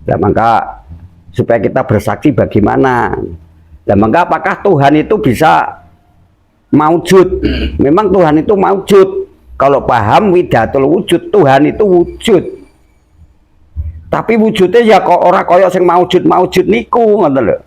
Nah, maka supaya kita bersaksi bagaimana? Nah, maka apakah Tuhan itu bisa maujud? Memang Tuhan itu maujud. Kalau paham widatul wujud, Tuhan itu wujud. Tapi wujudnya ya kok ora koyok sing maujud niku, ngoten lho.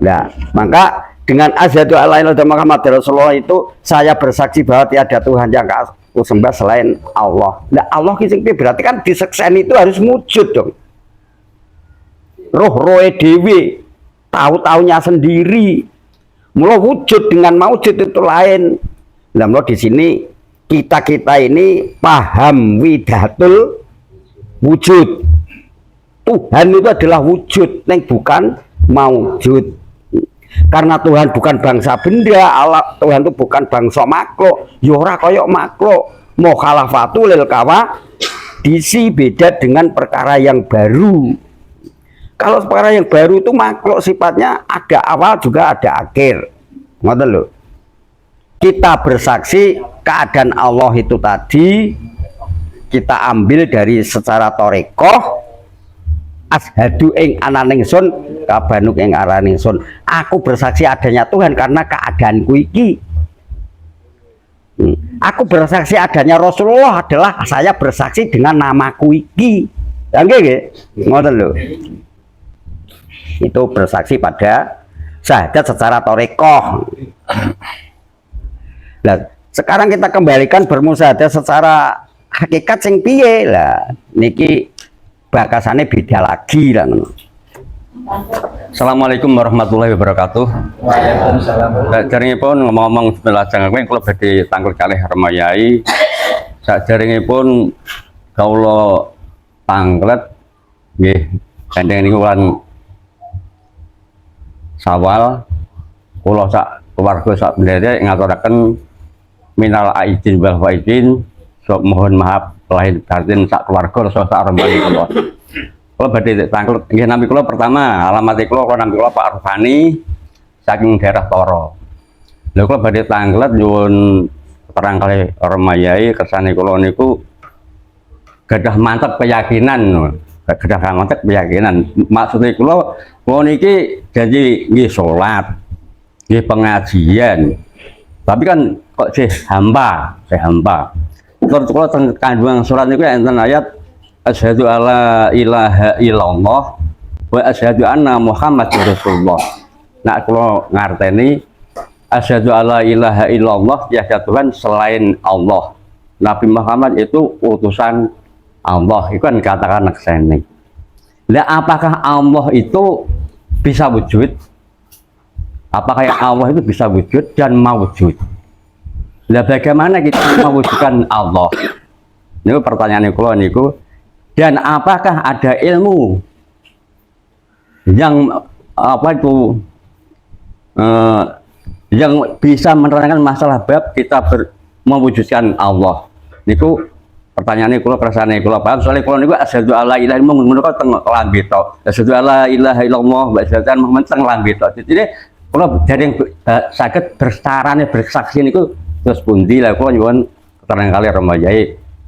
Nah, maka dengan asyhadu alla ilaha illallah Muhammad Rasulullah itu saya bersaksi bahwa tiada Tuhan yang aku sembah selain Allah. Nah, Allah ki berarti kan disekseni itu harus wujud dong. Roh-rohe dewi, tahu-taunya sendiri. Mula wujud dengan maujud itu lain. Nah, mula di sini kita ini paham widatul wujud. Tuhan itu adalah wujud, yang bukan maujud. Karena Tuhan bukan bangsa benda, Allah Tuhan itu bukan bangsa makhluk, yora koyok makhluk. Mukhalafatu lil kawa disi beda dengan perkara yang baru. Kalau perkara yang baru itu makhluk sifatnya ada awal juga ada akhir. Ngoten lho. Kita bersaksi keadaan Allah itu tadi kita ambil dari secara torekoh. Ashadu ing ananingsun kabanuk ing araningsun. Aku bersaksi adanya Tuhan karena keadaanku iki. Aku bersaksi adanya Rasulullah adalah saya bersaksi dengan namaku iki. Ya nggih, ngoten lho. Itu bersaksi pada syahadat secara torekoh. Nah, sekarang kita kembalikan bermusyahadat secara hakikat sing piye lah. Niki bakasannya beda lagi lah. Assalamualaikum warahmatullahi wabarakatuh. Waalaikumsalam. Saderengipun ngomong-ngomong bismillah jangan kula badhe tangkul kalih Ramayai. Saderengipun kawula panglet nggih gandeng niku lan Sawal kula sak keluarga sak bendere ngaturaken minal aidin wal faidin. So, mohon maaf lahir batin sak keluarga sak arembane kula. Kula badhe tangklet nggih nami kula pertama alamat kula nami kula Pak Rufani saking daerah Toro. Lha kula badhe tangklet nyuwun terang kali Ramayai kersane kula niku gadah mantep keyakinan. Gadah mantep keyakinan. Maksudnya kula niki janji nggih salat, nggih pengajian. Tapi kan kok sih hamba. Terus kalau kandungan surat itu enten ayat asyhadu alla ilaha illallah wa asyhadu anna Muhammadar Rasulullah. Nah, kalau ngarteni asyhadu alla ilaha illallah tiada Tuhan selain Allah. Nabi Muhammad itu utusan Allah. Itu kan katakan nakseni. Nah, apakah Allah itu bisa wujud? Apakah yang Allah itu bisa wujud dan mawujud? Nah, bagaimana kita mewujudkan Allah? Ini pertanyaan kula niku. Dan apakah ada ilmu yang apa itu yang bisa menerangkan masalah bab kita mewujudkan Allah? Niku pertanyaan kula kersane kula paham soalnya kula niku asyhadu alla ilaha illallah menika teng lambe to. Asyhadu alla ilaha illallah wa asyhadu anna Muhammadan teng lambe to. Jadi kula dereng saged bersarane bersaksi niku terus pundi lah kula nyuwun keterangan kali Ramayai.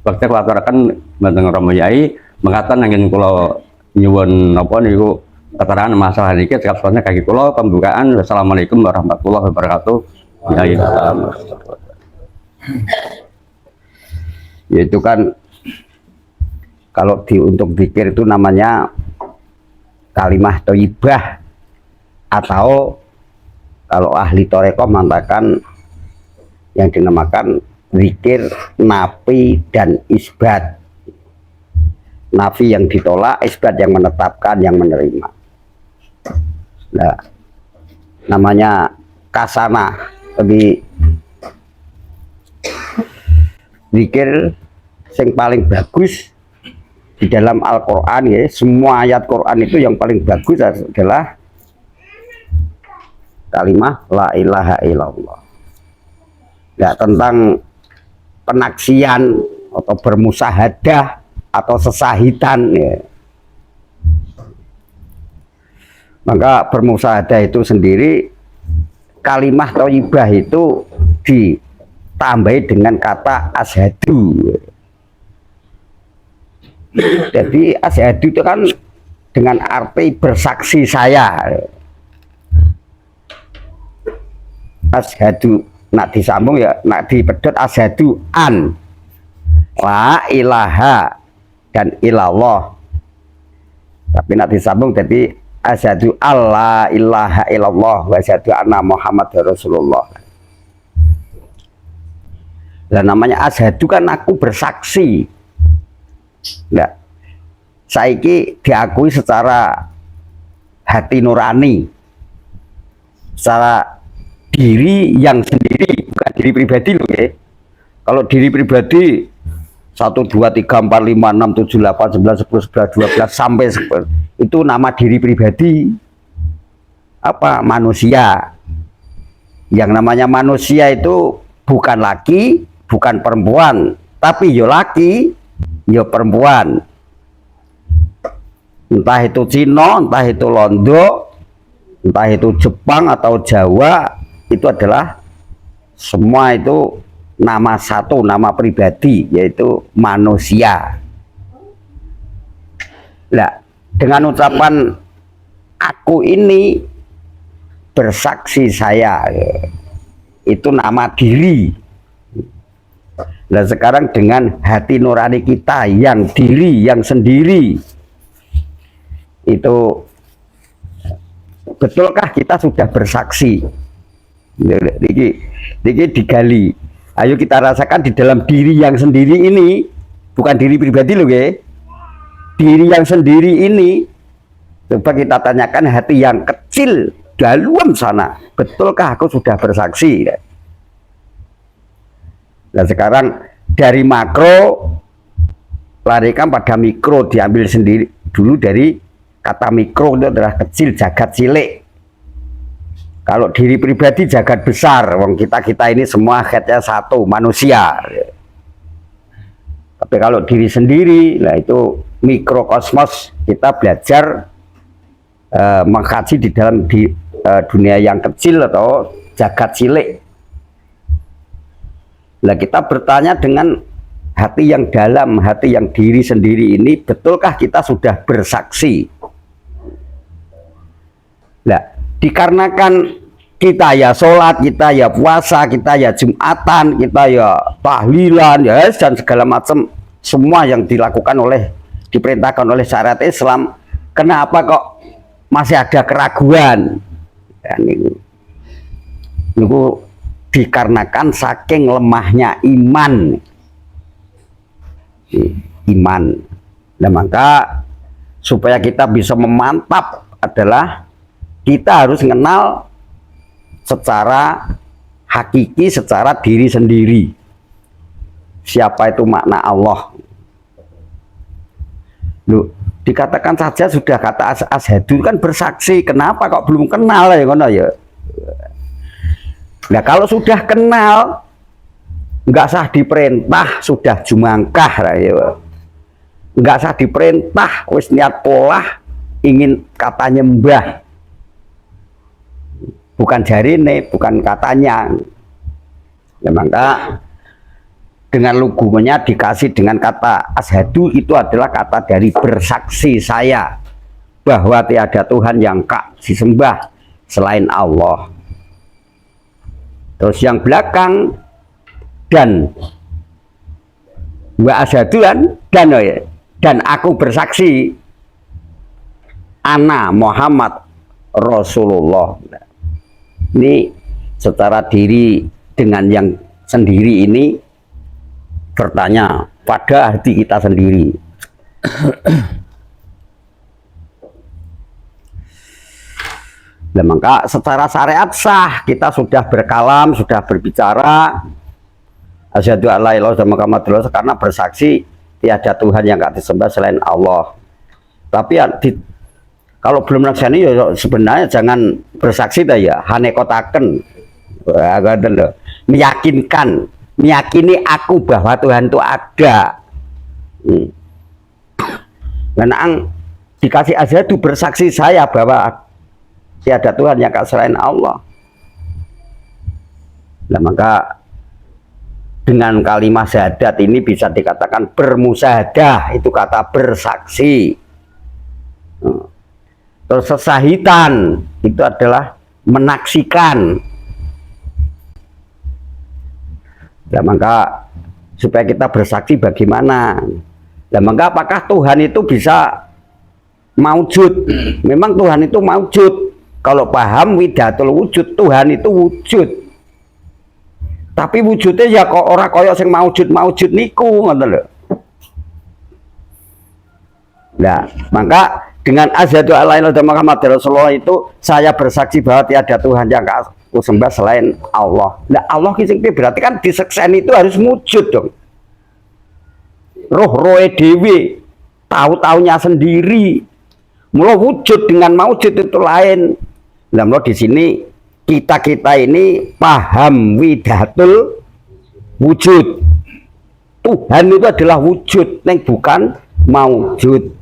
Waktu kula aturaken dhateng Ramayai mengatakan angin kula nyuwun napa niku keterangan masalah niki cekap soalnya kaki kula pembukaan. Wassalamualaikum warahmatullahi wabarakatuh. Yaitu kan kalau untuk zikir itu namanya kalimah thayyibah, atau kalau ahli torekoh mengatakan yang dinamakan zikir nafi dan isbat. Nafi yang ditolak, isbat yang menetapkan, yang menerima. Nah, namanya kasana. Tapi zikir yang paling bagus di dalam Al-Quran ya, semua ayat Quran itu yang paling bagus adalah kalimah la ilaha illallah. Nggak tentang penaksian atau bermusahadah atau sesahitan ya. Maka bermusahadah itu sendiri kalimah thayyibah itu ditambahi dengan kata asyhadu. Jadi asyhadu itu kan dengan arti bersaksi saya. Asyhadu nak disambung ya, nak dipedhot asyhadu an la ilaha dan ilallah. Tapi nak disambung jadi asyhadu alla ilaha illallah wa asyhadu anna Muhammad Rasulullah. Dan namanya asyhadu kan aku bersaksi. Nah, saiki diakui secara hati nurani, secara diri yang sendiri, bukan diri pribadi loh ya. Kalau diri pribadi 1, 2, 3, 4, 5, 6, 7, 8, 9, 10, 11, 12 sampai 10, itu nama diri pribadi. Apa? Manusia. Yang namanya manusia itu bukan laki, bukan perempuan, tapi yo laki, yo perempuan. Entah itu Cina, entah itu Londo, entah itu Jepang atau Jawa, itu adalah semua itu nama satu, nama pribadi, yaitu manusia. Nah, dengan ucapan aku ini bersaksi saya, itu nama diri. Nah, sekarang dengan hati nurani kita yang diri, yang sendiri, itu betulkah kita sudah bersaksi? Ini digali. Ayo kita rasakan di dalam diri yang sendiri ini, bukan diri pribadi loh ya. Diri yang sendiri ini, coba kita tanyakan hati yang kecil dalam sana, betulkah aku sudah bersaksi? Nah sekarang dari makro larikan pada mikro, diambil sendiri dulu dari kata mikro itu adalah kecil, jagat cilik. Kalau diri pribadi jagat besar, wong kita ini semua headnya satu, manusia. Tapi kalau diri sendiri, nah itu mikrokosmos, kita belajar mengkaji di dalam dunia yang kecil atau jagat cilik. Nah kita bertanya dengan hati yang dalam, hati yang diri sendiri ini, betulkah kita sudah bersaksi? Nah, dikarenakan kita ya sholat, kita ya puasa, kita ya jumatan, kita ya tahlilan, ya dan segala macam, semua yang dilakukan diperintahkan oleh syariat Islam, kenapa kok masih ada keraguan? Dan ini dikarenakan saking lemahnya iman. Nah maka supaya kita bisa memantap adalah kita harus mengenal secara hakiki, secara diri sendiri siapa itu makna Allah. Loh, dikatakan saja sudah kata asyhadu kan bersaksi, kenapa kok belum kenal ya ngono ya. Nah kalau sudah kenal, nggak sah diperintah, sudah jumangkah ya. Nggak sah diperintah, wis niat polah ingin kata nyembah, bukan jarine, bukan katanya. Ya maka dengan lugumnya dikasih dengan kata asyhadu, itu adalah kata dari bersaksi saya bahwa tiada Tuhan yang hak disembah selain Allah. Terus yang belakang dan wa asyhadu dan aku bersaksi ana Muhammad Rasulullah. Ini secara diri dengan yang sendiri ini bertanya pada hati kita sendiri. Nah, maka secara syariat sah kita sudah berkalam, sudah berbicara asyhadu alla ilaha illallah karena bersaksi tiada Tuhan yang gak disembah selain Allah. Tapi kalau belum laksani ya sebenarnya jangan bersaksi dah ya, hanekotaken, meyakinkan, meyakini aku bahwa Tuhan itu ada. Nah, dikasih asyhadu bersaksi saya bahwa tiada Tuhan yang selain Allah. Nah maka dengan kalimat syahadat ini bisa dikatakan bermusyahadah, itu kata bersaksi. Terus sesahitan itu adalah menaksikan. Ya, maka supaya kita bersaksi bagaimana? Ya, maka apakah Tuhan itu bisa maujud? Memang Tuhan itu maujud. Kalau paham widatul wujud, Tuhan itu wujud. Tapi wujudnya ya kok ora kaya sing maujud niku, ngoten lho. Nah, maka dengan asyhadu alla ilaha illallah Muhammadar Rasulullah itu saya bersaksi bahwa tiada Tuhan yang aku sembah selain Allah. Nah, Allah sing berarti kan disekseni itu harus wujud dong. Roh-rohe dewi, tahu-taunya sendiri. Mula wujud dengan maujud itu lain. Nah, mula di sini kita ini paham widatul wujud. Tuhan itu adalah wujud, neng bukan maujud.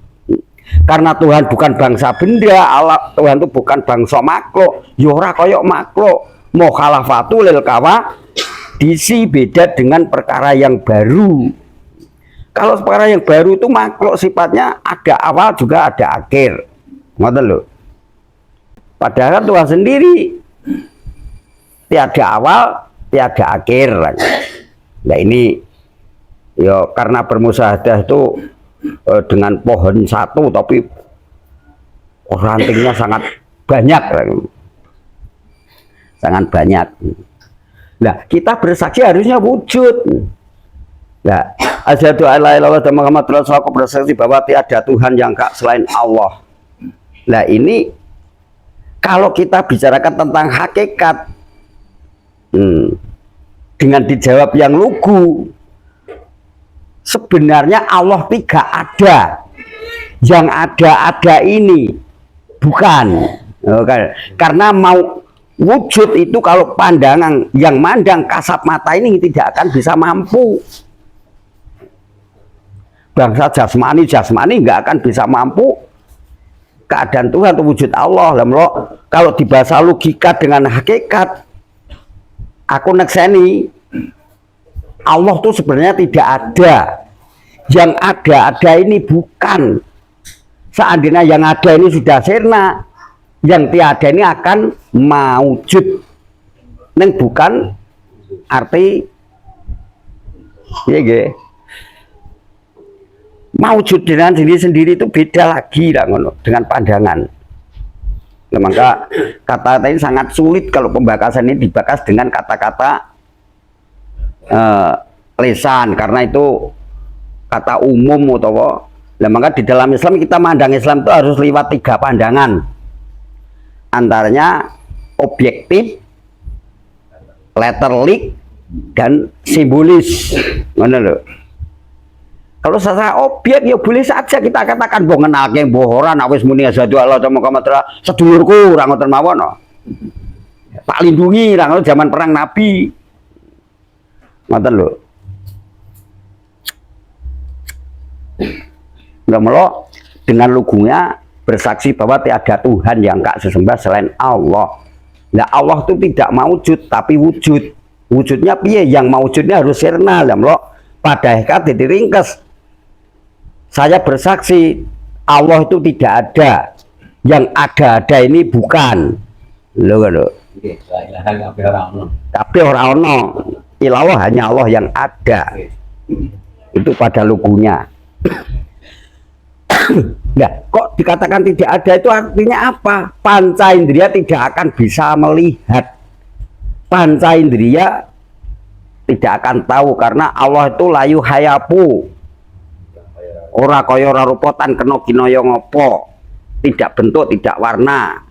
Karena Tuhan bukan bangsa benda, Allah Tuhan itu bukan bangsa makhluk. Yora koyok makhluk. Mukhalafatu lil kawa disi beda dengan perkara yang baru. Kalau perkara yang baru itu makhluk sifatnya ada awal juga ada akhir. Ngoten lho. Padahal Tuhan sendiri tiada awal, tiada akhir. Nah ini ya karena bermusyahadah itu dengan pohon satu tapi rantingnya sangat banyak, sangat banyak. Nah kita bersaksi harusnya wujud. Nah asyhadu alla ilaha illallah Muhammadar Rasulullah, aku bersaksi bahwa tiada Tuhan yang hak selain Allah. Nah ini kalau kita bicarakan tentang hakikat, dengan dijawab yang lugu, sebenarnya Allah tidak ada. Yang ada ini bukan. Karena mau wujud itu kalau pandangan yang mandang kasat mata ini tidak akan bisa mampu. Bangsa jasmani nggak akan bisa mampu keadaan Tuhan atau wujud Allah. Kalau dibahas logika dengan hakikat, aku nekseni Allah tuh sebenarnya tidak ada. Yang ada ini bukan. Seandainya yang ada ini sudah sirna, yang tiada ini akan maujud. Neng bukan arti ya ge. Maujud dengan diri sendiri itu beda lagi lah, dengan pandangan. Nah, maka kata-kata ini sangat sulit kalau pembahasan ini dibahas dengan kata-kata lisan, karena itu kata umum atau. Nah, maka di dalam Islam kita mandang Islam itu harus lewat 3 pandangan. Antaranya objektif, letterlik, dan simbolis. Mana loh? Kalau secara objek ya boleh saja kita katakan mbok ngenalke bohoran awis muni asyhadu alla ilaha illallah sedulurku ora ngoten mawon no. Tak lindungi ra ngono zaman perang Nabi. Ngoten lho. Mula dengan lugunya bersaksi bahwa tiada Tuhan yang hak sesembah selain Allah. Nah, Allah itu tidak maujud tapi wujud. Wujudnya piye? Yang maujudnya harus sirna. Lah mula pada hakikat diringkes. Saya bersaksi Allah itu tidak ada. Yang ada ini bukan. Lho. Tapi orang ono. Ilallah hanya Allah yang ada. Itu pada lugunya. Nah, kok dikatakan tidak ada itu artinya apa? Panca indera tidak akan bisa melihat. Panca indera tidak akan tahu karena Allah itu layu hayapu. Ora kaya ora rupa tan kena kinaya ngopo. Tidak bentuk, tidak warna.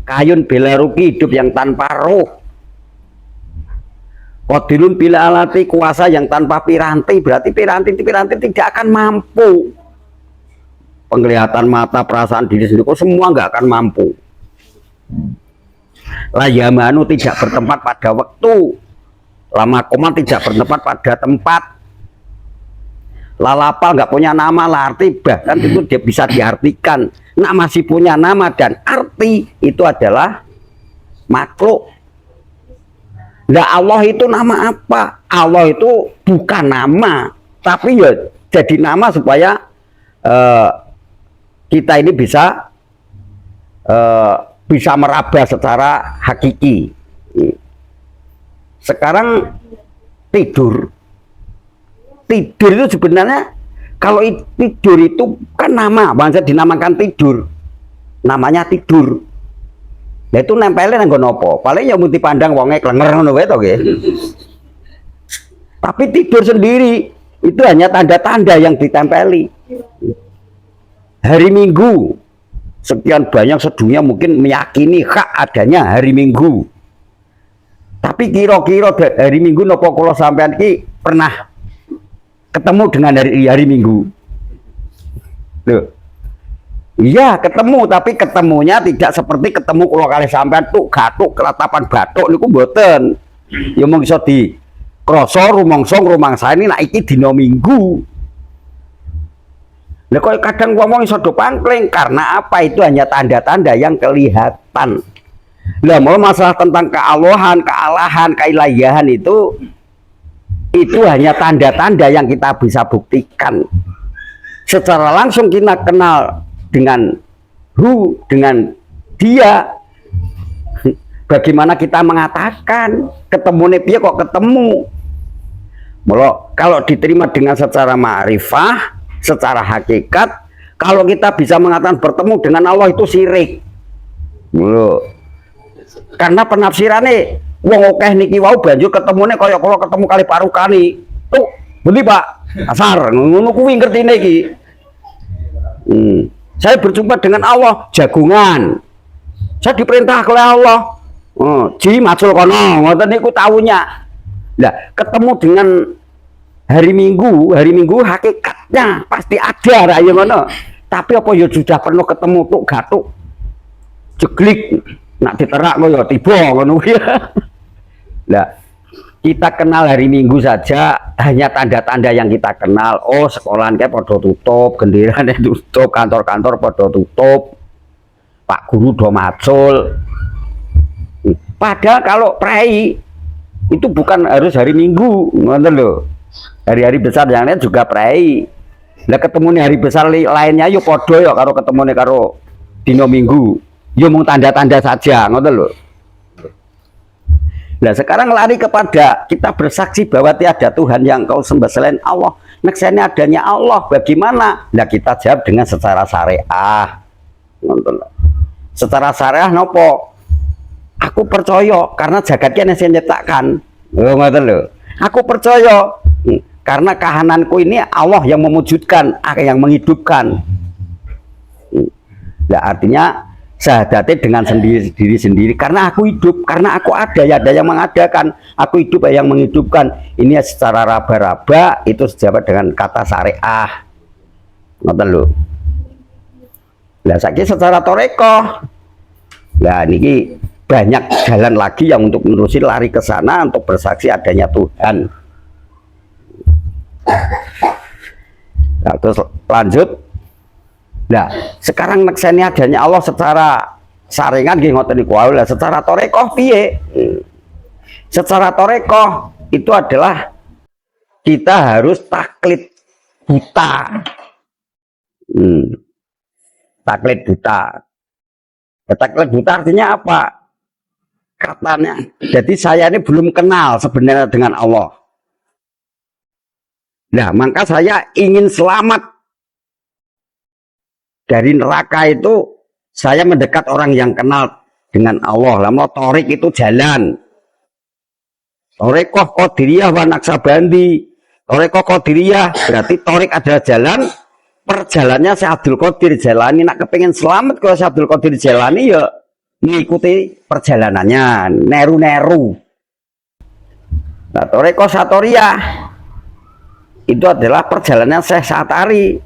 Kayun bela ruki, hidup yang tanpa roh. Qadirun bila alati, kuasa yang tanpa piranti. Berarti piranti tidak akan mampu. Penglihatan mata, perasaan diri sendiri semua nggak akan mampu. Layamanu tidak bertempat pada waktu. Lama koma tidak bertempat pada tempat. Lalapal nggak punya nama lah arti, bahkan itu dia bisa diartikan. Nah masih punya nama dan arti itu adalah makhluk. Nah, Allah itu nama apa? Allah itu bukan nama, tapi ya jadi nama supaya kita ini bisa meraba secara hakiki. Sekarang tidur itu sebenarnya kalau tidur itu kan nama, bangsa dinamakan tidur, namanya tidur. Nah itu nempelin nang nopo, paling ya mesti pandang wonge klenger ngono wae to nggih. Tapi tidur sendiri itu hanya tanda-tanda yang ditempeli. Hari Minggu, sekian banyak sedunia mungkin meyakini hak adanya hari Minggu. Tapi kira-kira hari Minggu nopo kula sampean ki pernah ketemu dengan hari Minggu? Loh. Iya ketemu, tapi ketemunya tidak seperti ketemu kula kali sampean tuh gatuk kelatapan batuk niku mboten. Ya mung iso di krasa rumangsa ini nak iki dina Minggu. Lah kok kadang ngomong iso do pangkling karena apa? Itu hanya tanda-tanda yang kelihatan. Lah mau masalah tentang kealahan, keilahian itu hanya tanda-tanda yang kita bisa buktikan. Secara langsung kita kenal dengan dia. Bagaimana kita mengatakan ketemu piye kok ketemu? Mula kalau diterima dengan secara ma'rifah, secara hakikat, kalau kita bisa mengatakan bertemu dengan Allah itu syirik. Mula karena penafsirannya wong akeh niki wau banjur ketemune kaya kula ketemu kali parukani. Tuh, beli Pak, asar ngono kuwi ngertine iki. Saya berjumpa dengan Allah jagungan. Saya diperintah oleh Allah. Ji macul kono, ngoten niku taunya. Lah, ketemu dengan hari Minggu hakikatnya pasti ada ra ya ngono. Tapi apa ya sudah penuh ketemu tuk gatuk. Jeglik nak diterak kok ya tiba ngono ya. Lah, kita kenal hari Minggu saja hanya tanda-tanda yang kita kenal. Oh, sekolahan kayak pada tutup, genderane tutup, kantor-kantor pada tutup, Pak Guru do macul. Padahal kalau prei itu bukan harus hari Minggu, ngoten lho. Hari-hari besar yang lain juga prei. Lah ketemu nih hari besar lainnya yo podo ya karo ketemu nih karo dino Minggu. Yo mung tanda-tanda saja, ngoten lho. Nah sekarang lari kepada kita bersaksi bahwa tiada Tuhan yang kau sembah selain Allah. Nekseni adanya Allah, bagaimana? Nah kita jawab dengan secara syariah. Secara syariah nopo? Aku percaya karena jagatnya yang nyiptakan. Ngoten lho. Aku percaya karena kahananku ini Allah yang memujudkan, yang menghidupkan. Nah artinya syahadatnya dengan diri sendiri karena aku hidup, karena aku ada yang mengadakan, aku hidup yang menghidupkan. Ini secara raba-raba itu sejabat dengan kata syariah. Ngoten lho. Lah saiki secara torekoh. Lah niki banyak jalan lagi yang untuk menerusi lari ke sana untuk bersaksi adanya Tuhan. Nah, terus lanjut. Nah, sekarang nekseni adanya Allah secara saringan nggih ngoten niku wae. Secara torekoh piye? Secara torekoh itu adalah kita harus taklid buta. Taklid buta. Taklid buta artinya apa? Katanya. Jadi saya ini belum kenal sebenarnya dengan Allah. Nah, maka saya ingin selamat dari neraka itu. Saya mendekat orang yang kenal dengan Allah. Lama torik itu jalan. Torekoh Qadiriyah wa Naksabandi. Torekoh Qadiriyah berarti torik adalah jalan. Perjalannya Syekh Abdul Qadir jalani. Nak kepengen selamat kalau Syekh Abdul Qadir jalani ya mengikuti perjalanannya, neru-neru. Nah, Torekoh Satoriyah itu adalah perjalanan Syekh Satari.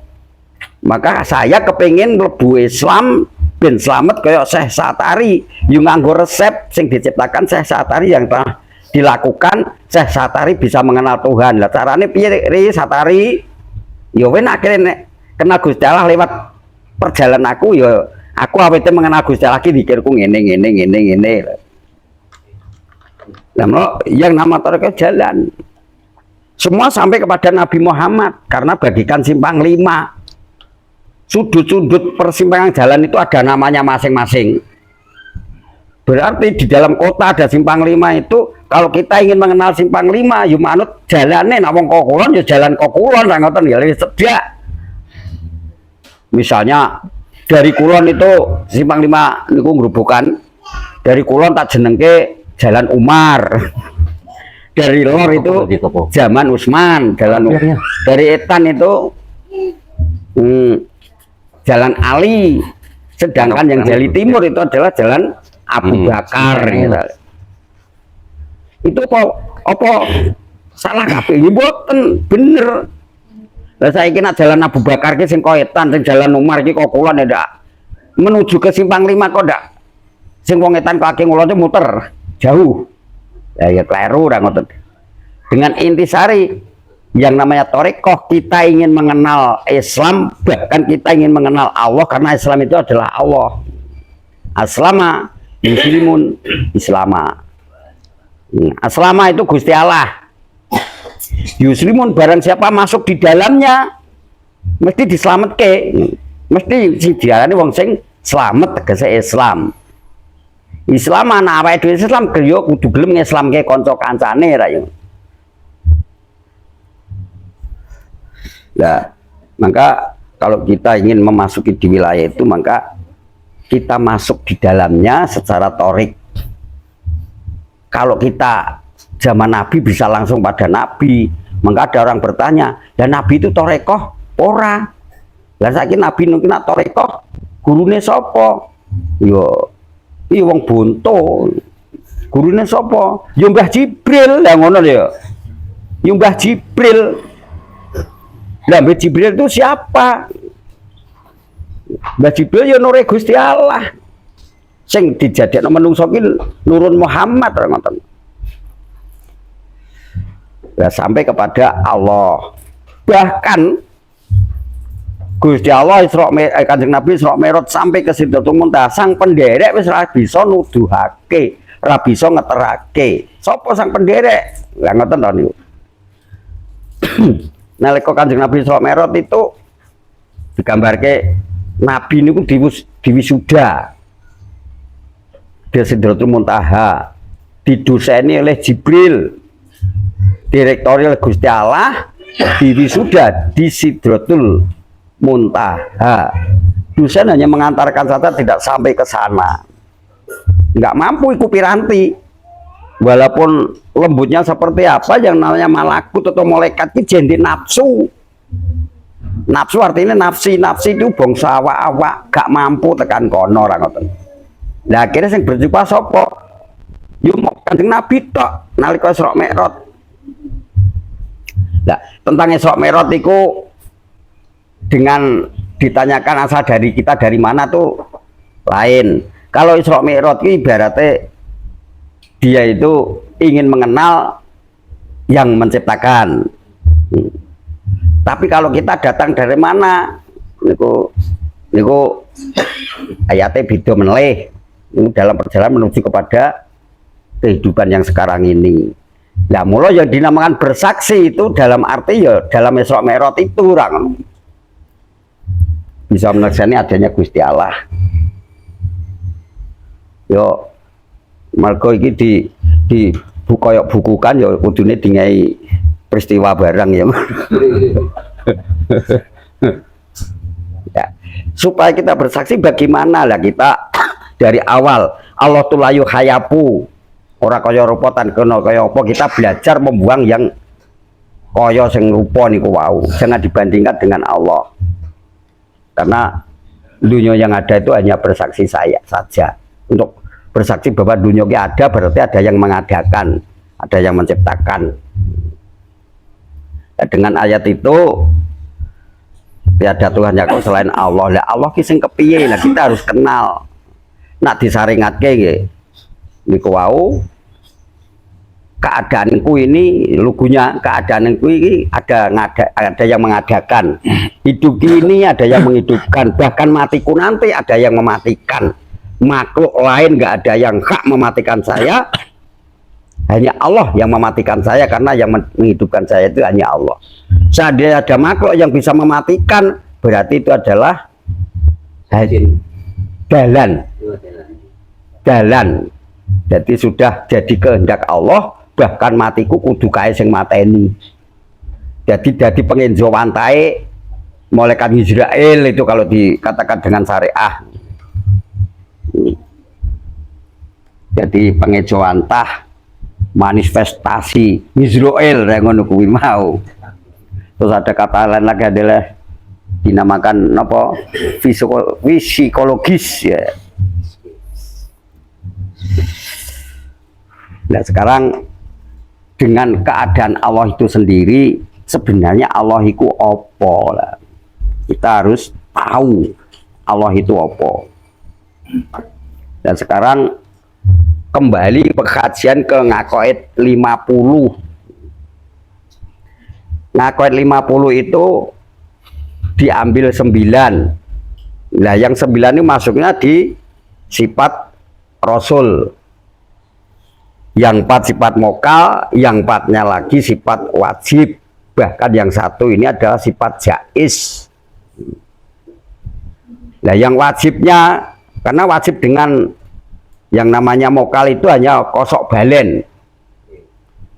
Maka saya kepengen mlebu Islam ben selamat kayak Syekh Satari. Yung nganggo resep sing diciptakan Syekh Satari yang telah dilakukan, Syekh Satari bisa mengenal Tuhan. Lah carane piye Satari? Ya wen akhirnya kenal Gusti Allah lewat perjalanan aku ya. Aku awete mengenal Gusti Allah iki mikirku ngene. Nah, yang nama tarekat jalan semua sampai kepada Nabi Muhammad, karena bagikan simpang 5. Sudut-sudut persimpangan jalan itu ada namanya masing-masing. Berarti di dalam kota ada simpang 5 itu, kalau kita ingin mengenal simpang 5, yuk manut jalannya, nak wong kokulon ya jalan kokulon, ngoten ya lebih sedia. Misalnya dari Kulon itu simpang 5 niku ngrubukan. Dari Kulon tak jenengke Jalan Umar. Dari Lor itu Zaman Usman, jalan. Dari Etan itu Jalan Ali. Sedangkan yang Jali Timur itu adalah Jalan Abu Bakar. Gitu. Itu kok apa salah kabeh? Mboten, bener. Lah saiki nek Jalan Abu Bakar ki sing Etan, sing Jalan Umar ki kok Kulon ya ndak. Menuju ke simpang 5 kok ndak. Sing wong Etan kok akeh ngulon muter jauh. Ya kleru ora ngoten. Dengan intisari yang namanya Thariqah, kita ingin mengenal Islam, bahkan kita ingin mengenal Allah, karena Islam itu adalah Allah. Aslama muslimun islama. Aslama itu Gusti Allah. Yuslimun barang siapa masuk di dalamnya mesti diselametke. Mesti si diarani wong sing slamet tegese Islam. Islam anak awake dhewe Islam yo kudu gelem ngislamke kanca kancane ra yo. Nah, maka kalau kita ingin memasuki di wilayah itu, maka kita masuk di dalamnya secara torik. Kalau kita zaman Nabi bisa langsung pada Nabi, maka ada orang bertanya, dan Nabi itu Thariqah ora? Lah saiki Nabi niki nak Thariqah gurune sapa? Yo iki wong bonto. Gurune sapa? Ya Mbah Jibril. Lah ngono ya. Ya Mbah Jibril. Lah Mbah Jibril itu siapa? Mbah Jibril ya nure Gusti Allah. Sing dijadekno menungso ki nurun Muhammad ngoten. Lah sampai kepada Allah. Bahkan Gusti Allah Kanjeng Nabi Isra Mi'raj sampai ke Sidratul Muntaha, sang penderek wis ora bisa nuduhake, ora bisa ngeterake. Sapa sang penderek? Lah ngoten to niku. Nalika Kanjeng Nabi Isra Mi'raj itu digambarke Nabi niku diwisuda di Sidratul Muntaha, didoseni oleh Jibril, direktori Gusti Allah, diwisuda di Sidratul Muntaha. Dosen hanya mengantarkan saja, tidak sampai ke sana. Nggak mampu ikut piranti. Walaupun lembutnya seperti apa, yang namanya malakut atau malaikat itu jendi nafsu. Nafsu artinya nafsi itu bangsa awak-awak gak mampu tekan kono ra ngoten. Lah akhirnya sing berjumpa sapa? Yo Kanjeng Nabi tok nalika Isra Mi'raj. Nah, tentang Isra Mi'raj iku dengan ditanyakan asal dari kita dari mana tuh lain. Kalau Isra Mi'raj itu ibaratnya dia itu ingin mengenal yang menciptakan. Tapi kalau kita datang dari mana, niku ayatnya beda meneleh. Dalam perjalanan menuju kepada kehidupan yang sekarang ini. Nah, mulai yang dinamakan bersaksi itu dalam arti ya dalam Isra Mi'raj itu orang bisa menersani adanya Gusti Allah. Yo mergo iki di bukukan ya kudune dingai peristiwa barang ya. Ya. Supaya kita bersaksi bagaimana lah kita dari awal Allah tu layu hayapu ora kaya rupotan kena kaya apa, kita belajar membuang yang kaya sing rupa niku wau, jangan dibandingkan dengan Allah. Karena dunia yang ada itu hanya bersaksi saya saja. Untuk bersaksi bahwa dunia ini ada berarti ada yang mengadakan, ada yang menciptakan. Nah, dengan ayat itu tiada Tuhan yang selain Allah. Lah Allah ki sing kepiye? Nah kita harus kenal. Nak disaringatke nggih. Niku wau keadaanku ini lugunya keadaanku ini ada yang mengadakan. Hidup ini ada yang menghidupkan, bahkan matiku nanti ada yang mematikan. Makhluk lain nggak ada yang hak mematikan saya, Hanya Allah yang mematikan saya, karena yang menghidupkan saya itu hanya Allah. Seandainya ada makhluk yang bisa mematikan, berarti itu adalah dalan. Jadi sudah jadi kehendak Allah, bahkan matiku kudu kae sing mateni. Jadi pengenjo wantae malaikat Israel itu kalau dikatakan dengan syariah. Jadi pengenjo wantah manifestasi Israel yang ngono kuwi mau. Terus ada kata lain lagi adalah dinamakan apa? Psikologis ya. Nah sekarang dengan keadaan Allah itu sendiri, sebenarnya Allah itu apa lah. Kita harus tahu Allah itu apa. Dan sekarang kembali pekajian ke Ngakoid 50. Ngakoid 50 itu diambil 9. Nah yang 9 ini masuknya di sifat Rasul. Yang 4 sifat mokal, yang 4-nya lagi sifat wajib. Bahkan yang 1 ini adalah sifat jaiz. Nah yang wajibnya, karena wajib dengan yang namanya mokal itu hanya kosok balen.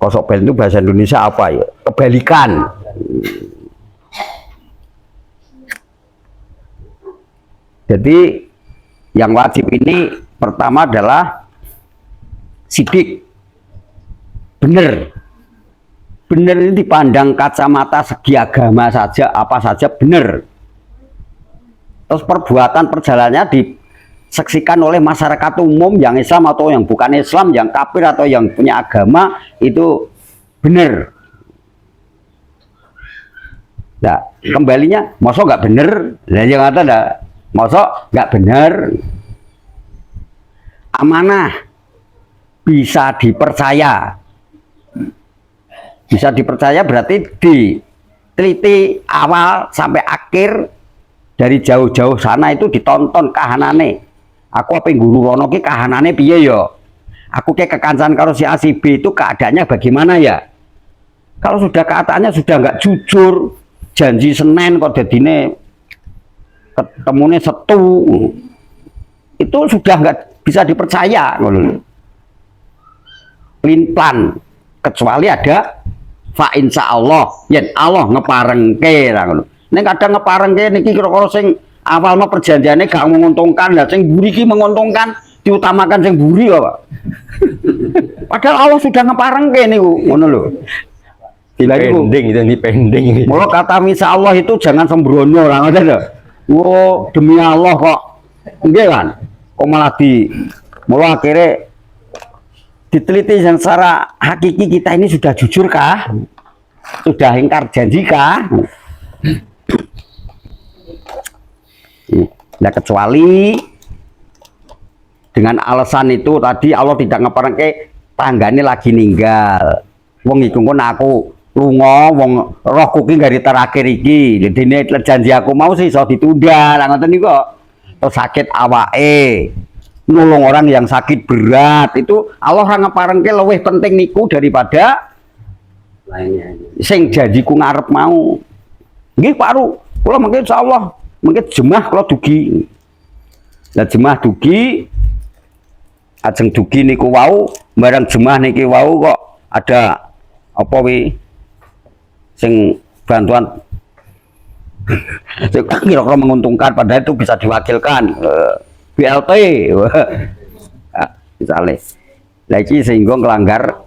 Kosok balen itu bahasa Indonesia apa ya? Kebalikan. Jadi yang wajib ini pertama adalah sidik. Benar ini dipandang kacamata segi agama saja, apa saja benar. Terus perbuatan perjalanannya disaksikan oleh masyarakat umum yang Islam atau yang bukan Islam, yang kafir atau yang punya agama, itu benar. Nah kembalinya mosok nggak benar, nah yang ada ada mosok nggak benar. Amanah bisa dipercaya. Bisa dipercaya berarti diteliti awal sampai akhir, dari jauh-jauh sana itu ditonton kahanane. Aku apa yang guru rono ki kahanane piye ya? Aku kayak kekancan karo si A si B itu keadaannya bagaimana ya? Kalau sudah keadaannya sudah nggak jujur, janji Senin kok dadine ketemune Setu, itu sudah nggak bisa dipercaya. Plan kecuali ada fa insya Allah, yen Allah ngeparengke lah ngono. Nek kadang ngeparengke niki kira-kira sing awalnya perjanjiannya gak menguntungkan, lah sing buri ki menguntungkan, diutamakan sing buri kok, Pak. Padahal Allah sudah ngeparengke niku, ngono lho. Pending itu pending. Mula kata insya Allah itu jangan sembrono lah, ngoten lho. Wo demi Allah kok. Nggih kan? Kok malah mula akhirnya diteliti yang secara hakiki kita ini sudah jujur kah? Sudah ingkar janji kah? Nah kecuali dengan alasan itu tadi Allah tidak ngeparengke tanggane lagi ninggal. Wong iku kon aku lunga, wong rohku ki gari terakhir iki. Jadi janji aku mau sih iso ditunda. Lah ngoten niku kok. Terus sakit awake. Nolong orang yang sakit berat itu Allah ngeparengke luwih penting niku daripada lainnya. Sing janjiku ngarep mau. Nggih Pak Ru, kula mungkin insyaallah mungkin jemaah kula dugi. Lah jemaah dugi ajeng dugi niku wau, barang jemaah niki wau kok ada apa wi sing bantuan kira-kira menguntungkan, padahal itu bisa diwakilkan BLT misalnya. Lah iki sehingga ngelanggar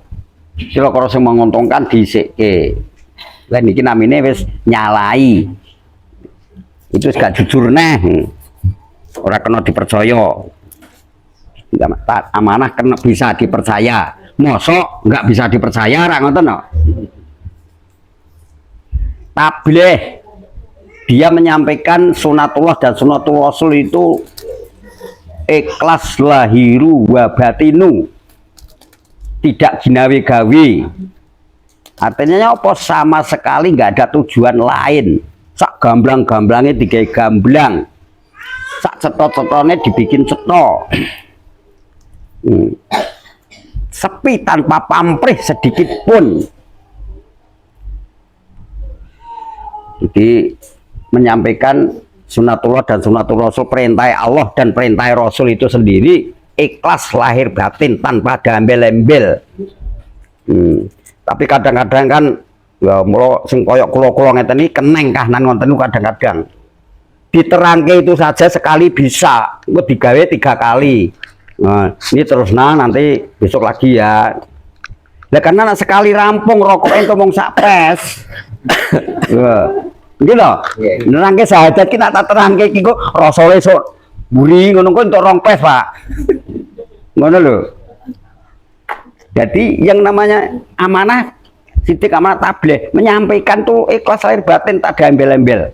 kira-kira sing menguntungkan dhisike. Lah niki namine wis nyalai. Itu gak jujur neh. Ora kena dipercaya. Amanah kena bisa dipercaya. Mosok nggak bisa dipercaya ra ngoten no. Tabligh dia menyampaikan sunatullah dan sunatul rasul itu ikhlas lahiru wa batinu, tidak ginawe-gawe. Artinya apa? Sama sekali nggak ada tujuan lain. Sak gamblang-gamblangnya digawe gamblang, sak cetot-cetotnya dibikin cetok. sepi tanpa pamrih sedikit pun. Jadi menyampaikan sunatullah dan sunatul rasul, perintah Allah dan perintah rasul itu sendiri ikhlas lahir batin tanpa ada embel-embel. Tapi kadang-kadang kan ya mulo sing koyok kula-kula ngeten iki keneng kahanan ngoten niku kadang-kadang diterangke itu saja sekali bisa, itu digawe 3 kali. Nah, ini terus nanti besok lagi ya. Lah karena sekali rampung rokok itu mong sapes. Gitu loh. Nerangke sahadat kita tak terangke iki kok rasane sok buri ngono kok entuk 2 pes, Pak. Ngono lho. Jadi yang namanya amanah sidik amanah tabligh menyampaikan tuh ikhlas lahir batin tak ada embel-embel.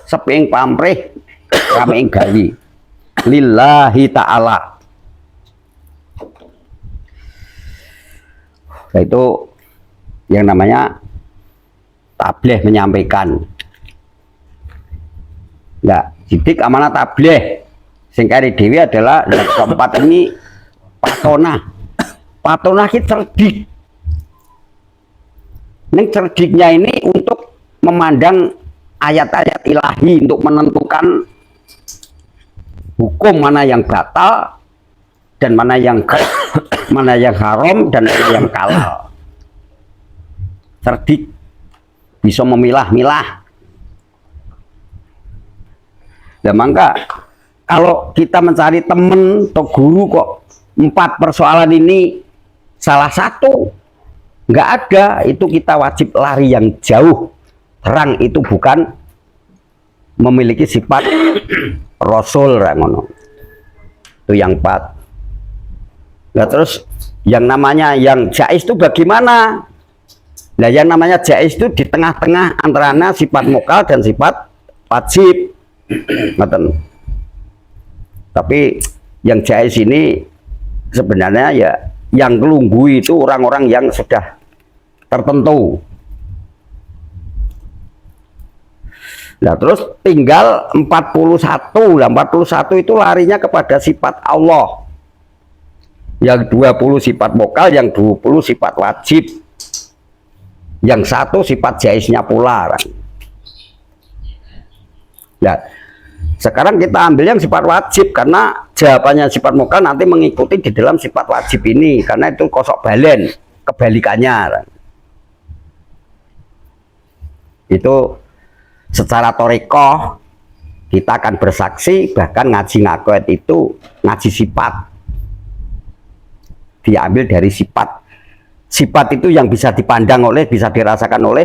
Seping pamrih kami gawi lillahi ta'ala. Itu yang namanya tabligh menyampaikan. Nah, sidik amanah tabligh sing kari dewi adalah yang keempat ini patonah. Patonah kita cerdik. Ini cerdiknya ini untuk memandang ayat-ayat ilahi untuk menentukan hukum mana yang batal dan mana yang haram dan mana yang halal. Cerdik, bisa memilah-milah. Dan maka kalau kita mencari teman atau guru kok 4 persoalan ini salah satu nggak ada, itu kita wajib lari yang jauh. Terang itu bukan memiliki sifat rasul ngono. Itu yang 4. Nah terus yang namanya yang jaiz itu bagaimana? Nah yang namanya jaiz itu di tengah-tengah antara sifat mukal dan sifat wajib. Ngoten. Tapi yang jaiz ini sebenarnya ya yang kelunggu itu orang-orang yang sudah tertentu. Nah terus tinggal 41. Nah 41 itu larinya kepada sifat Allah. Yang 20 sifat mokal, yang 20 sifat wajib. Yang 1 sifat jaiznya pula. Nah sekarang kita ambil yang sifat wajib karena jawabannya sifat mokal nanti mengikuti di dalam sifat wajib ini karena itu kosok balen kebalikannya. Itu secara torikoh kita akan bersaksi, bahkan ngaji ngakoet itu ngaji sifat, diambil dari sifat. Sifat itu yang bisa dipandang oleh, bisa dirasakan oleh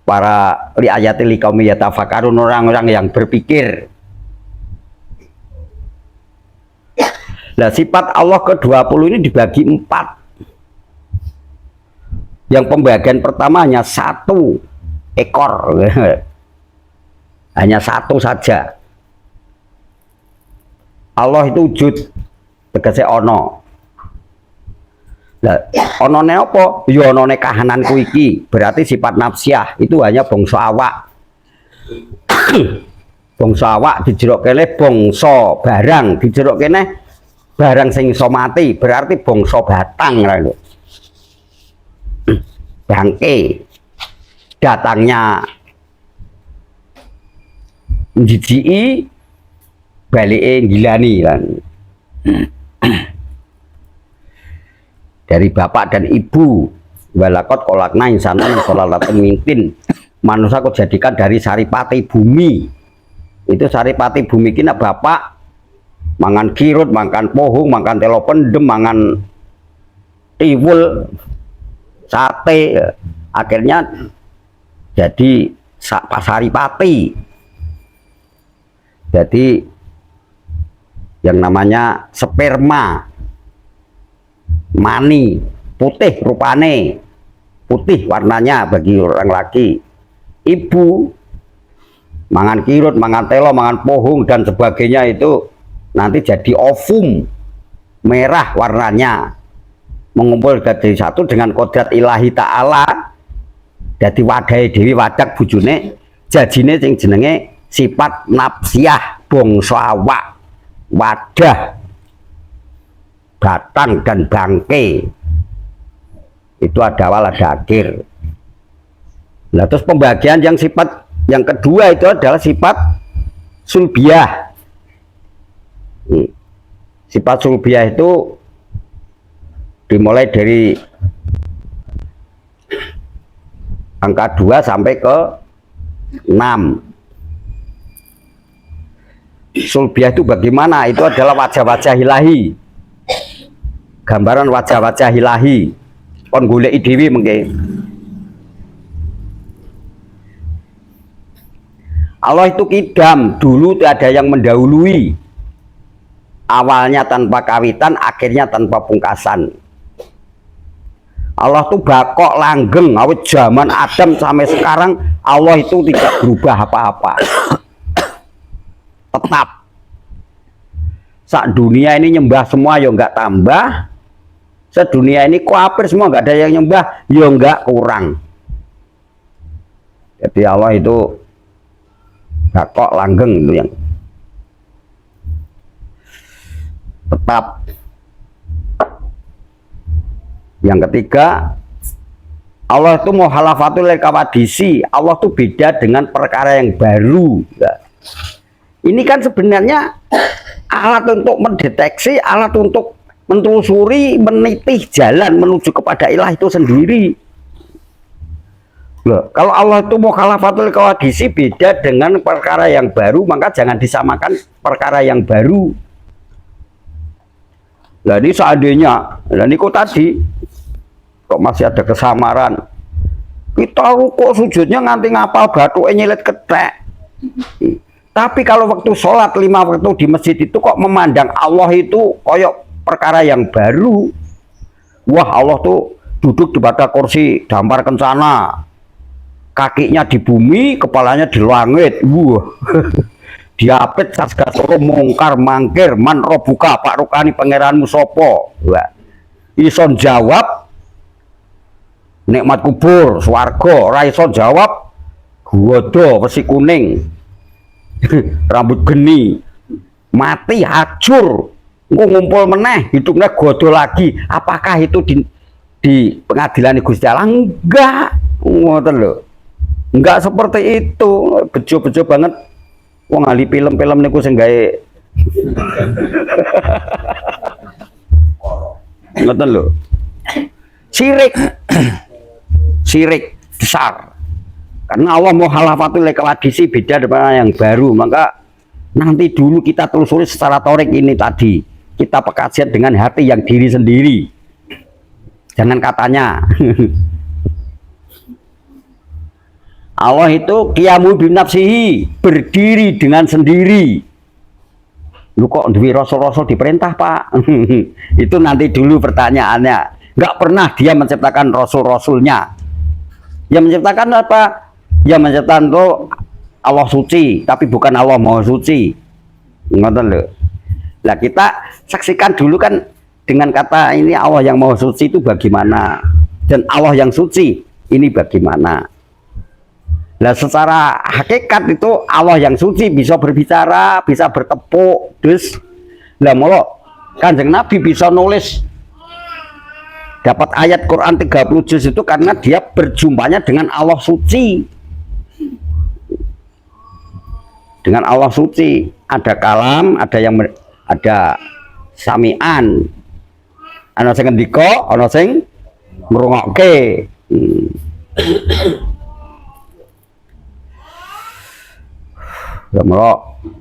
para li'ayati liqaumi yatafakkarun, orang-orang yang berpikir. Nah sifat Allah ke-20 ini dibagi 4. Yang pembagian pertama hanya 1 ekor, hanya 1 saja. Allah itu wujud, tegese ono. Lah onone apa? Ya onone kahananku iki, berarti sifat nafsiyah itu hanya bangsa awak. Bangsa awak dijerok kene bangsa barang, dijerok kene barang sing iso mati, berarti bangsa batang lho. Bangke datangnya njijiki balike gilani kan. Dari bapak dan ibu, walakot kolakna insana yang sholatun mintin, manusia kok jadikan dari saripati bumi. Itu saripati bumi kina bapak mangan kirut, makan pohung, makan telo pendem, mangan tiwul, sate, akhirnya jadi pasaripati. Jadi yang namanya sperma, mani, putih rupane, putih warnanya bagi orang laki. Ibu mangan kirut, mangan telo, mangan pohung dan sebagainya itu nanti jadi ovum, merah warnanya, mengumpul jadi satu dengan kodrat ilahi ta'ala. Jadi wadai dewi wadak bujune jajine sing jenenge sifat nafsiyah bangsa awak, wadah datang dan bangke. Itu ada awal ada akhir. Nah, terus pembagian yang sifat yang kedua itu adalah sifat sulbiyah. Sifat sulbiyah itu dimulai dari angka 2 sampai ke 6. Sulbiyah itu bagaimana? Itu adalah wajah-wajah ilahi, gambaran wajah-wajah ilahi. Kon goleki dhewe mengke. Allah itu kidam, dulu tidak ada yang mendahului. Awalnya tanpa kawitan, akhirnya tanpa pungkasan. Allah itu bakok langgeng, awet zaman Adam sampai sekarang Allah itu tidak berubah apa-apa. Tetap. Sak dunia ini nyembah semua ya enggak tambah. Sedunia ini kafir semua, enggak ada yang nyembah ya enggak kurang. Jadi Allah itu bakok langgeng itu yang tetap. Yang ketiga, Allah itu muhalafatul kawadisi. Allah itu beda dengan perkara yang baru. Ini kan sebenarnya alat untuk mendeteksi, alat untuk menelusuri, menitih jalan menuju kepada ilah itu sendiri. Loh, kalau Allah itu mukhalafatul kawadisi beda dengan perkara yang baru, maka jangan disamakan perkara yang baru. Nah ini seandainya, nah ini kok tadi kok masih ada kesamaran, kita rukuk sujudnya nganti ngapal batu nyilet ketek. Tapi kalau waktu sholat 5 waktu di masjid itu kok memandang Allah itu koyok perkara yang baru. Wah, Allah tuh duduk di pada kursi dampar kencana, kakinya di bumi, kepalanya di langit. Wah, diapit sasgasoro mungkar mangkir man robuka pak rukani pangeranmu sopo. Wah, ison jawab nikmat kubur swarga, ora iso jawab godo besi kuning rambut geni mati hancur ngumpul meneh hidupnya godo lagi. Apakah itu di pengadilan Gusti Allah? Enggak, ngoten lho. Enggak seperti itu. Bejo-bejo banget wong ahli film-film niku sing gawe ngoten lho. Syirik syirik besar. Karena Allah muhalafatul kawadisi beda dengan yang baru. Maka nanti dulu kita telusuri secara torik ini tadi. Kita pekajian dengan hati yang diri sendiri. Jangan katanya. Allah itu qiyamu binafsihi, berdiri dengan sendiri. Lu kok duwe rasul-rasul diperintah, Pak? Itu nanti dulu pertanyaannya. Nggak pernah dia menciptakan rasul-rasulnya. Yang menciptakan apa? Yang menciptakan itu Allah suci, tapi bukan Allah Maha Suci. Ngoten lho. Lah kita saksikan dulu kan dengan kata ini Allah yang Maha Suci itu bagaimana, dan Allah yang suci ini bagaimana. Nah secara hakikat itu Allah yang suci bisa berbicara, bisa bertepuk. Terus lah mulu Kanjeng Nabi bisa nulis dapat ayat Quran 30 juz itu karena dia berjumpanya dengan Allah suci. Dengan Allah suci ada kalam, ada yang ada samian, ana sing ngendika, ana sing ngrungokke.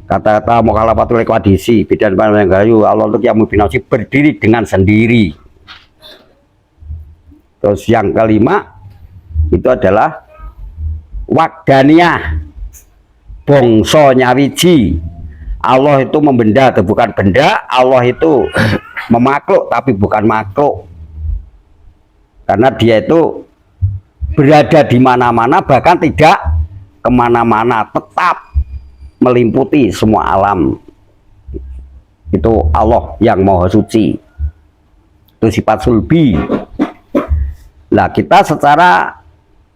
Kata-kata mukhalafatul kawadisi beda dengan yang gayu. Allah untuk yang mubinasi berdiri dengan sendiri. Terus yang kelima itu adalah wahdaniyah, bangsa nyawiji. Allah itu membenda atau bukan benda. Allah itu memakhluk tapi bukan makhluk. Karena dia itu berada di mana-mana, bahkan tidak kemana-mana, tetap meliputi semua alam. Itu Allah yang Maha Suci. Itu sifat sulbi. Nah kita secara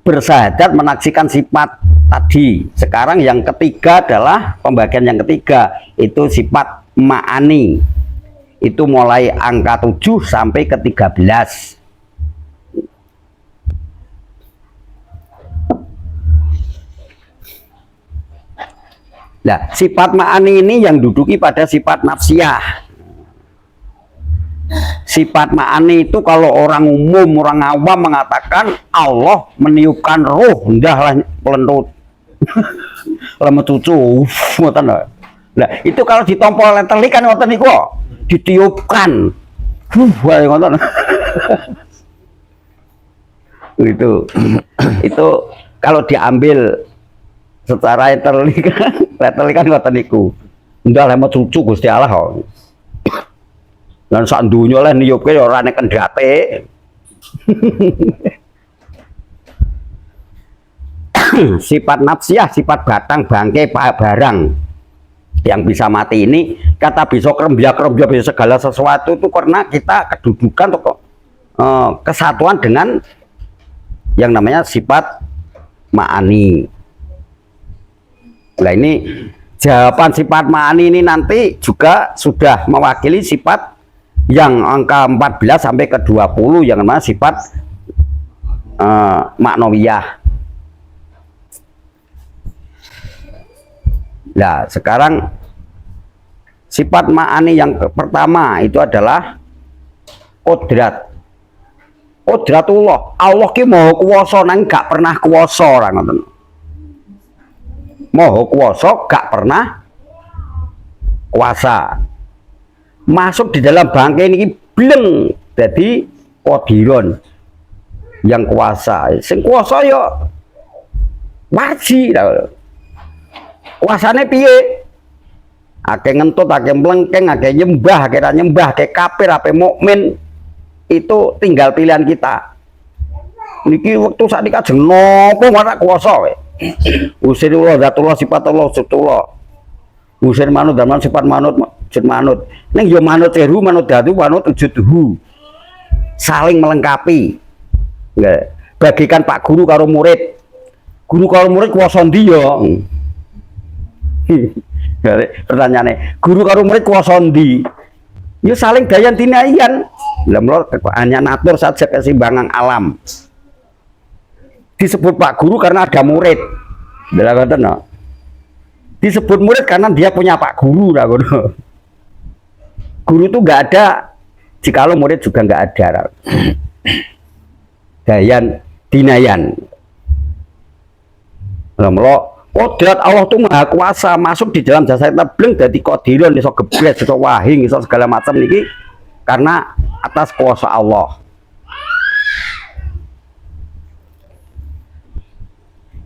bersahadat menaksikan sifat tadi. Sekarang yang ketiga adalah pembagian yang ketiga, itu sifat ma'ani. itu mulai angka 7 sampai ke 13. Nah, sifat ma'ani ini yang duduki pada sifat nafsiyah. Sifat ma'ani itu kalau orang umum, orang awam mengatakan Allah meniupkan roh, ndahlah pelentut. Lama cucu, ngoten lho. Lah, itu kalau ditompol oleh telik kan ngoten niku, ditiupkan. Wae ngoten. Itu kalau diambil secara telik kan ngoten niku. Ndak lama cucu Gusti Allah kok. Lan sak donya le niyupke ya ora nek kendhate. Sifat nafsiyah, sifat batang bangke barang yang bisa mati ini kata bisa kerembia bisa segala sesuatu itu karena kita kedudukan atau kesatuan dengan yang namanya sifat ma'ani. Nah ini jawaban sifat ma'ani ini nanti juga sudah mewakili sifat yang angka 14 sampai ke 20 yang namanya sifat maknawiyah. Nah, sekarang sifat ma'ani yang pertama itu adalah kodrat. Kodratullah. Allah ki maha kuwasa nang gak pernah kuwasa ora ngoten. Maha kuwasa gak pernah kuasa. Masuk di dalam bangkai ini bleng jadi qadiron yang kuasa. Sing kuasa ya wajib. Kuasane piye? Akeh ngentut, akeh mlengkeng, akeh nyembah, akeh ra nyembah, akeh kafir, akeh mukmin. Itu tinggal pilihan kita. Niki waktu saat ini kajeng nopo ora kuasa wae. Usirullah zatullah sifatullah sutullah. Usir manut dan sifat manut wujud manut. Ning yo manut teru, manut datu, manut wujudhu. Saling melengkapi. Nggih. Bagikan Pak Guru karo murid. Guru karo murid kuwasa ndi yo? Pertanyaannya, guru karo murid kuwasa ndi? Ya saling dayan tinayan. Lah mlor hanya natur saja keseimbangan alam. Disebut Pak Guru karena ada murid. Lha ngoten no. Disebut murid karena dia punya Pak Guru lah ngono. Guru itu nggak ada jikalau murid juga nggak ada. Dayan dinayan. Lah mlor kodrat Allah itu maha kuasa masuk di dalam jasa kita bleng jadi qadiron iso gebres iso wahing iso segala macam niki karena atas kuasa Allah.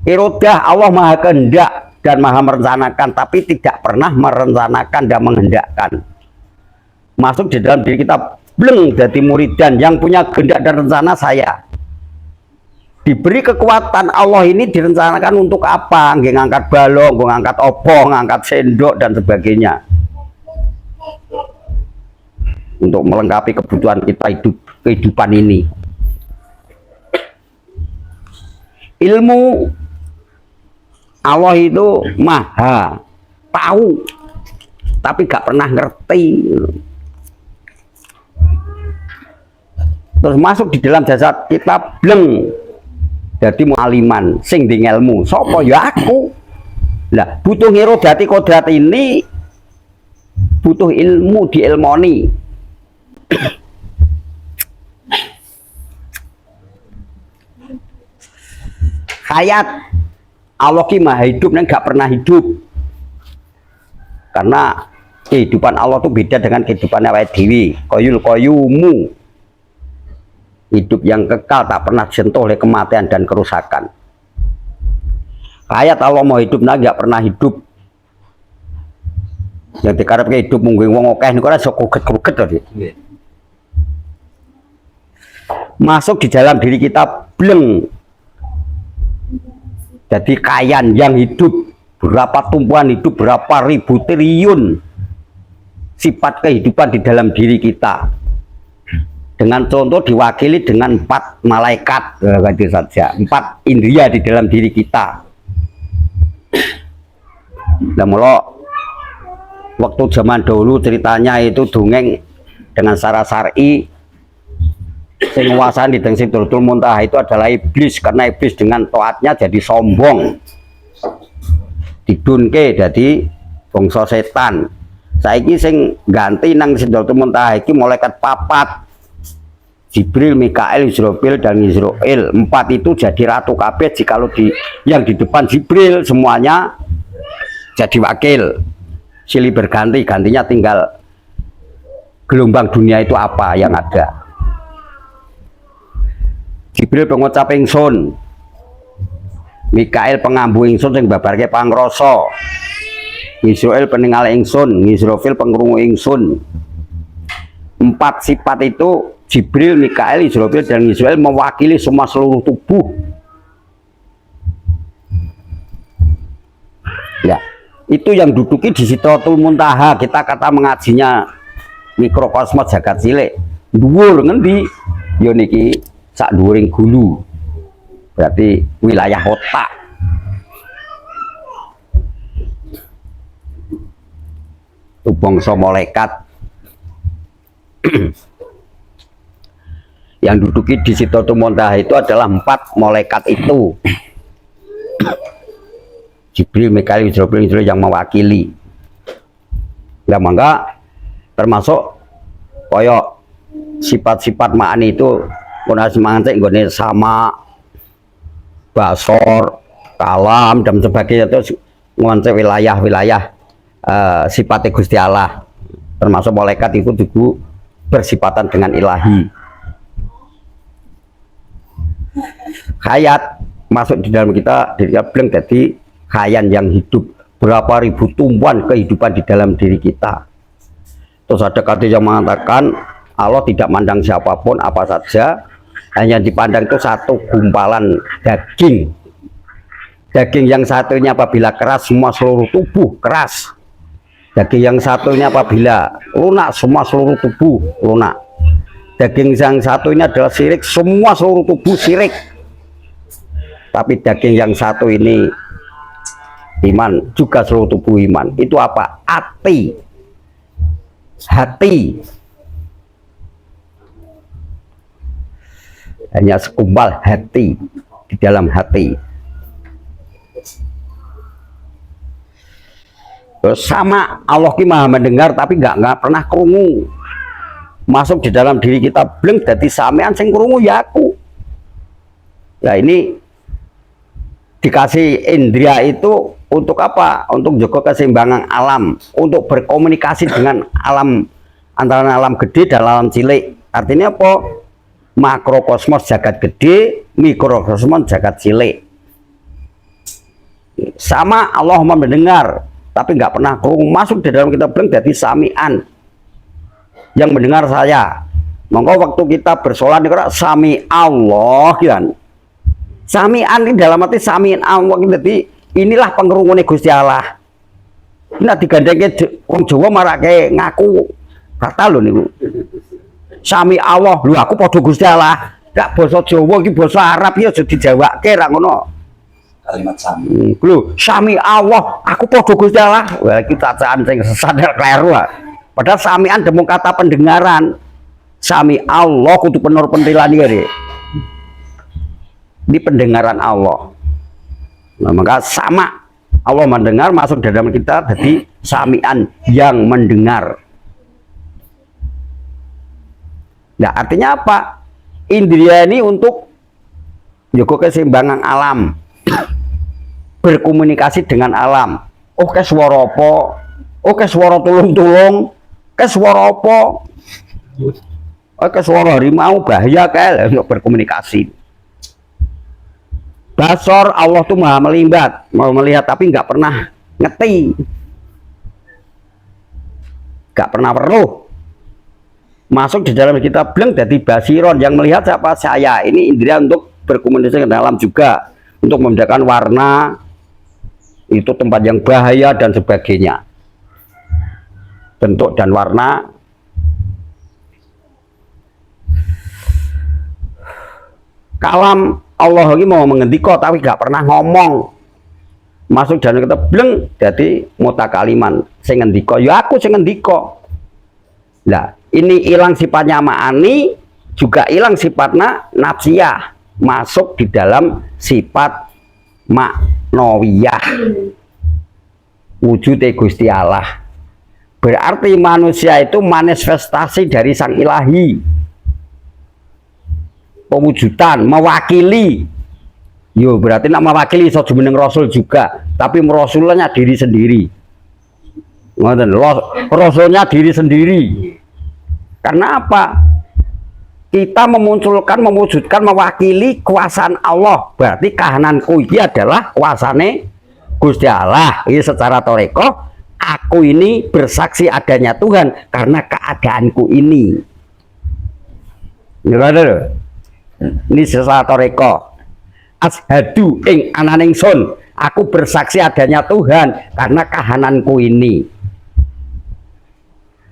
Irodah Allah maha kehendak dan maha merencanakan tapi tidak pernah merencanakan dan menghendakkan. Masuk di dalam diri kita bleng jadi muridan yang punya kehendak dan rencana saya. Diberi kekuatan Allah ini direncanakan untuk apa? Nggih ngangkat balong, ngangkat opo, ngangkat sendok dan sebagainya. Untuk melengkapi kebutuhan kita kehidupan ini. Ilmu Allah itu maha tahu, tapi gak pernah ngerti. Terus masuk di dalam jasad kita bleng. Jadi mualiman sing di ilmu sapa ya aku. Lah butuh ngirodati kodrat ini butuh ilmu diilmoni. Hayat Allah ki maha hidup dan gak pernah hidup. Karena kehidupan Allah itu beda dengan kehidupan awake dhewe. Qayyumu. Hidup yang kekal tak pernah disentuh oleh kematian dan kerusakan. Hayat Allah mau hidup nah gak pernah hidup. Yang dikarepke hidup mungkin wong akeh niku ora iso kuget-kuget to. Masuk di dalam diri kita bleng. Jadi kayan yang hidup, berapa tumpuan hidup, berapa ribu triliun sifat kehidupan di dalam diri kita. Dengan contoh diwakili dengan 4 malaikat saja, 4 indria di dalam diri kita. Nah, mula waktu zaman dulu ceritanya itu dongeng dengan secara syar'i sing nguasani teng Sidratul Muntaha itu adalah iblis, karena iblis dengan taatnya jadi sombong, didunke jadi bangsa setan. Saiki sing ganti nang Sidratul Muntaha iki malaikat papat, Jibril, Mikail, Israfil dan Israil. 4 itu jadi ratu kabeh. Jikalau yang di depan Jibril semuanya jadi wakil, silih berganti, gantinya tinggal gelombang dunia itu apa yang ada. Jibril pengucap ingsun, Mikail pengambu ingsun sing babarke pangrasa, Israil peninggal ingsun, Israfil pengrungu ingsun. 4 sifat itu Jibril, Mikail, Israfil dan Israil mewakili semua seluruh tubuh. Ya, itu yang duduki di Sidratul Muntaha. Kita kata mengajinya mikrokosmos jagat cilik. Dhuwur ngendi? Ya niki sak dhuwuring gulu. Berarti wilayah otak. Itu bangsa malaikat. Yang duduki di Sidratul Muntaha itu adalah 4 malaikat itu. Jibril, Mikail, Israfil, Israil yang mewakili. Ya mangga termasuk koyok sifat-sifat ma'ani itu kuna semangat nggone sama, basor, kalam dan sebagainya, itu ngonce wilayah-wilayah sifatnya Gusti Allah. Termasuk malaikat itu juga bersifatan dengan ilahi. Hayat masuk di dalam kita, diri kita bilang jadi hayan yang hidup, berapa ribu tumbuhan kehidupan di dalam diri kita. Terus ada kata yang mengatakan Allah tidak mandang siapapun apa saja, hanya dipandang itu satu gumpalan daging. Daging yang satunya apabila keras, semua seluruh tubuh keras. Daging yang satunya apabila lunak, semua seluruh tubuh lunak. Daging yang satu ini adalah sirik, semua seluruh tubuh sirik. Tapi daging yang satu ini iman, juga seluruh tubuh iman. Itu apa? Hati. Hanya sekumpal hati di dalam hati. Terus sama Allah ki maha mendengar tapi nggak pernah krungu. Masuk di dalam diri kita bleng dadi sampean sing krungu ya aku. Nah ini dikasih indria itu untuk apa? Untuk jaga keseimbangan alam, untuk berkomunikasi dengan alam, antara alam gede dan alam cilik. Artinya apa? Makrokosmos jagat gede, mikrokosmos jagat cilik. Sama Allah mendengar, tapi nggak pernah krungu. Masuk di dalam kita bleng jadi samian, yang mendengar saya. Maka waktu kita bersolat sami Allah kan. Samian ini dalam arti samian Allah, jadi inilah pengerungune Gusti Allah. Ini digandengke wong Jawa marake ngaku kata lho niku. Sami Allah, lho aku padha Gusti Allah. Gak basa Jawa iki basa Arab ya aja dijawake ra ngono. Kalimat sami. Lho, sami Allah, aku padha Gusti Allah. Wah iki cacaan sing sadar kleru. Padahal samian demung kata pendengaran. Sami Allah kudu penur pentilani ya. Di pendengaran Allah. Nah, maka sama Allah mendengar masuk dalam kita jadi samian yang mendengar. Nah, artinya apa? Indria ini untuk jaga keseimbangan alam. Berkomunikasi dengan alam. Oh, ke swara apa? Oh, ke swara tulung-tulung. Ke swara apa? Oh, ke swara harimau bahaya kae untuk berkomunikasi. Basor Allah tuh maha melihat, mau melihat tapi nggak pernah ngeti, nggak pernah perlu masuk di dalam kita bleng jadi basiron, yang melihat siapa? Saya. Ini indera untuk berkomunikasi dengan alam juga, untuk membedakan warna itu tempat yang bahaya dan sebagainya, bentuk dan warna. Kalam Allah lagi mau mengendiko tapi gak pernah ngomong. Masuk dalam kita bleng jadi mutakaliman. Sing ngendiko ya aku sing ngendiko. Lah ini hilang sifatnya ma'ani, juga hilang sifatnya nafsiyah, masuk di dalam sifat maknawiyah, wujud Gusti Allah. Berarti manusia itu manifestasi dari sang ilahi, pewujudan, mewakili. Yo berarti nak mewakili iso jumeneng rasul juga, tapi rasulnya diri sendiri. Ngoten, rasulnya diri sendiri. Karena apa? Kita memunculkan, mewujudkan, mewakili kuasaan Allah. Berarti kahananku ini adalah kuasane Gusti Allah. Ini secara toreko, aku ini bersaksi adanya Tuhan karena keadaanku ini. Ini secara toreko. Ashadu ing ananing sun, aku bersaksi adanya Tuhan karena kahananku ini.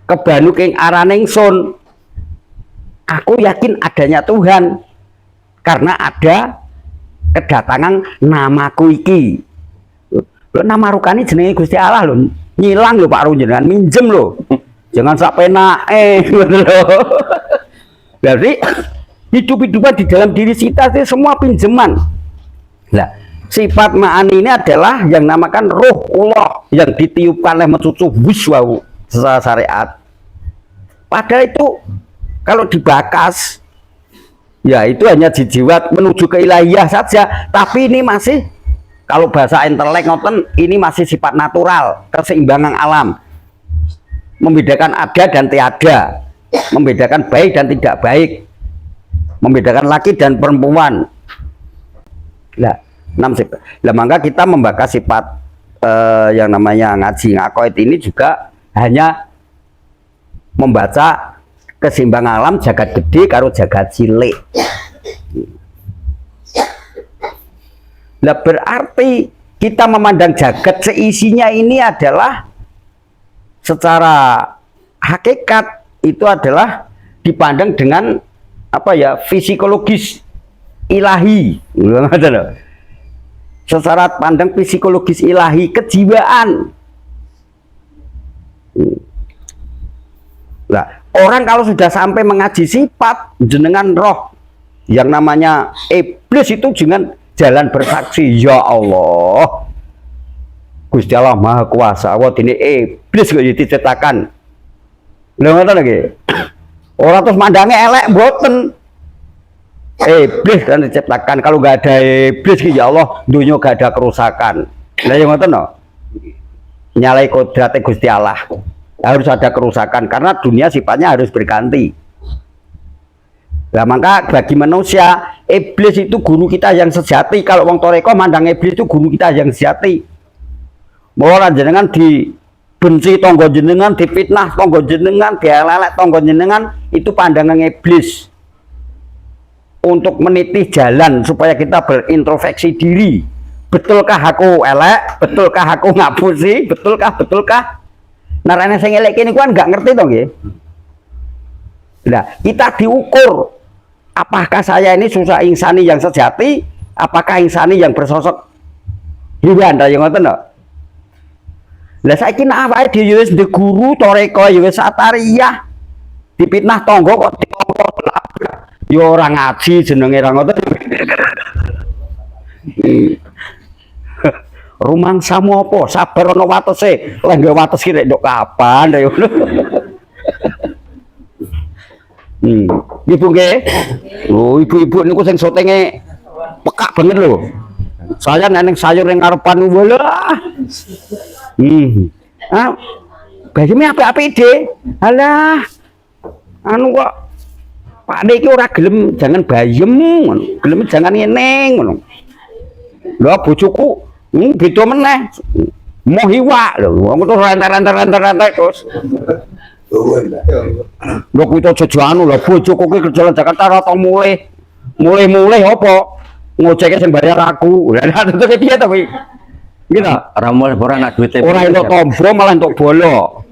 Kebanuk ing araning sun, aku yakin adanya Tuhan karena ada kedatangan namaku iki. Lho, nama rukani jenenge Gusti Allah lho. Ngilang lho Pak Ru, jenengan minjem lho. Jangan sak penake ngono lho. Berarti hidup-hidupan di dalam diri kita itu semua pinjaman. Nah, sifat ma'ani ini adalah yang namakan roh Allah yang ditiupkan oleh mencucu wiswau secara syariat. Padahal itu kalau dibakas ya itu hanya dijiwat menuju ke ilahiyah saja, tapi ini masih kalau bahasa intelek ngoten, ini masih sifat natural, keseimbangan alam, membedakan ada dan tiada, membedakan baik dan tidak baik, membedakan laki dan perempuan. Nah, 6 sifat. Nah, maka kita membahas sifat yang namanya ngaji ngakoid ini juga hanya membaca keseimbangan alam, jagat gede karo jagat cilik. Nah, berarti kita memandang jagat seisinya ini adalah secara hakikat itu adalah dipandang dengan apa ya, psikologis ilahi. Secara pandang psikologis ilahi, kejiwaan. Nah, orang kalau sudah sampai mengaji sifat jenengan roh yang namanya iblis itu dengan jalan bersaksi, ya Allah Gusti Allah Maha Kuasa, wah ini iblis kok diciptakan. Lho ngoten lagi. Orang terus mandangnya elek mboten. Iblis kan diciptakan, kalau nggak ada iblis ya Allah dunia gak ada kerusakan. Lah yang ngoten no. Nyalai kodratnya Gusti Allah. Harus ada kerusakan karena dunia sifatnya harus berganti. Nah, maka bagi manusia iblis itu guru kita yang sejati. Kalau wong toreko mandang iblis itu guru kita yang sejati. Bahwa jenengan dibenci tonggo jenengan, difitnah tonggo jenengan, dielelek tonggo jenengan, itu pandangan iblis untuk meniti jalan supaya kita berintrospeksi diri. Betulkah aku elek? Betulkah aku ngapusi? Betulkah? Narane sing elek kene kan nggak ngerti toh nggih. Nah, kita diukur apakah saya ini susah insani yang sejati, apakah insani yang bersosok hewan ta yang ngoten lho. Lah saiki nek awake dhewe wis ndek guru toreko ya wis satariyah dipitnah tangga kok ditompo ya ora ngaji jenenge ra ngoten. Rumangsamu apa? Sabar ana watese. Lek nggo wates ki rek nduk kapan ya ngono. Ibu nggih. Oh, ibu-ibu niku sing sotenge pekak banget lho. Saya neneng sayur yang ngarepan walah. Bayeme apik-apik ide. Alah. Anu kok Pak iki ora gelem jangan bayem ngono. Gelem jangan ngeneng ngono. Lho bojoku beda meneh. Mau hiwak lho, wong terus rantai terus. Lho kuwi to jejanu lho bojoku ki kerja Jakarta ora tau mulai apa? Ngojeke sing bayar aku. Lah terus piye to kuwi? Iki to, Ramol ora nak duite. ora entuk tombro malah entuk bolo.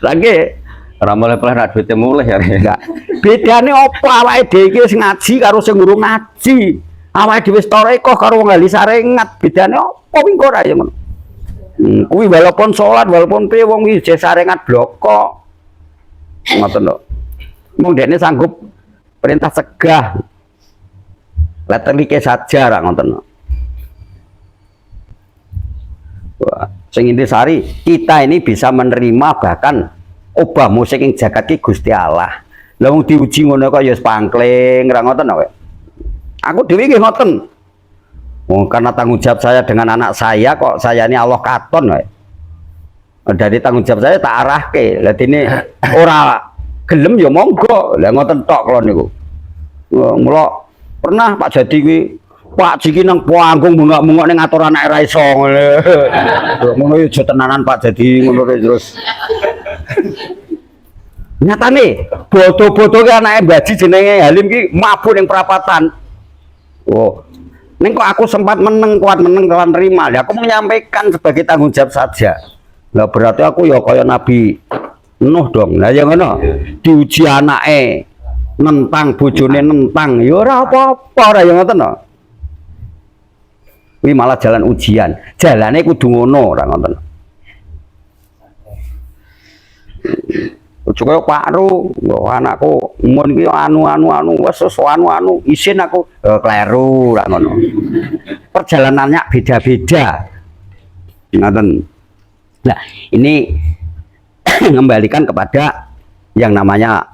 Lagi Ramol ora nak duite mulih ya. enggak. Bedane apa awake dhewe iki wis ngaji karo sing urung ngaji? Awake dhewe wis toreko karo wong ahli sarengat, bedane apa kuwi kok ora ya ngono. Kuwi walaupun salat, walaupun piye wong iki sarengat bloko. ngoten lho. Mung dekne sanggup perintah cegah. Leterlike saja ra ngoten lho. Wah, sing intisari kita ini bisa menerima bahkan obah musik yang jagat ki Gusti Allah. Lah wong diuji ngono kok ya pangkling ra ngoten lho. Aku dhewe nggih ngoten. Karena tanggung jawab saya dengan anak saya kok saya ini Allah katon wae. Dari tanggung jawab saya tak arahke. Lah dene ora gelem ya monggo. Lah ngoten tok kula niku. Mula pernah Pak Jadi kuwi Pak Jiki nang panggung bengak-bengok ning ngatur anak ra iso ngono. Ngono ya aja tenanan Pak Jadi ngono terus. Nyatane bodo-bodo ki anake Mbah Ji jenenge Halim ki mabuk ning perapatan. Oh. Ning kok aku sempat kuat meneng kawan terima. Lah aku menyampaikan sebagai tanggung jawab saja. Lah berarti aku ya kaya Nabi Nuh dong. Lah ya ngono. Diuji anake nentang bojone nentang ya ora apa-apa ora ya ngoten to. Kuwi malah jalan ujian. Jalane kudu ngono ora ngoten. Cukup Pak Ru, anakku mun ki anu wis anu isin aku kleru ra ngono. Perjalanannya beda-beda. Ngoten. Nah, ini mengembalikan kepada yang namanya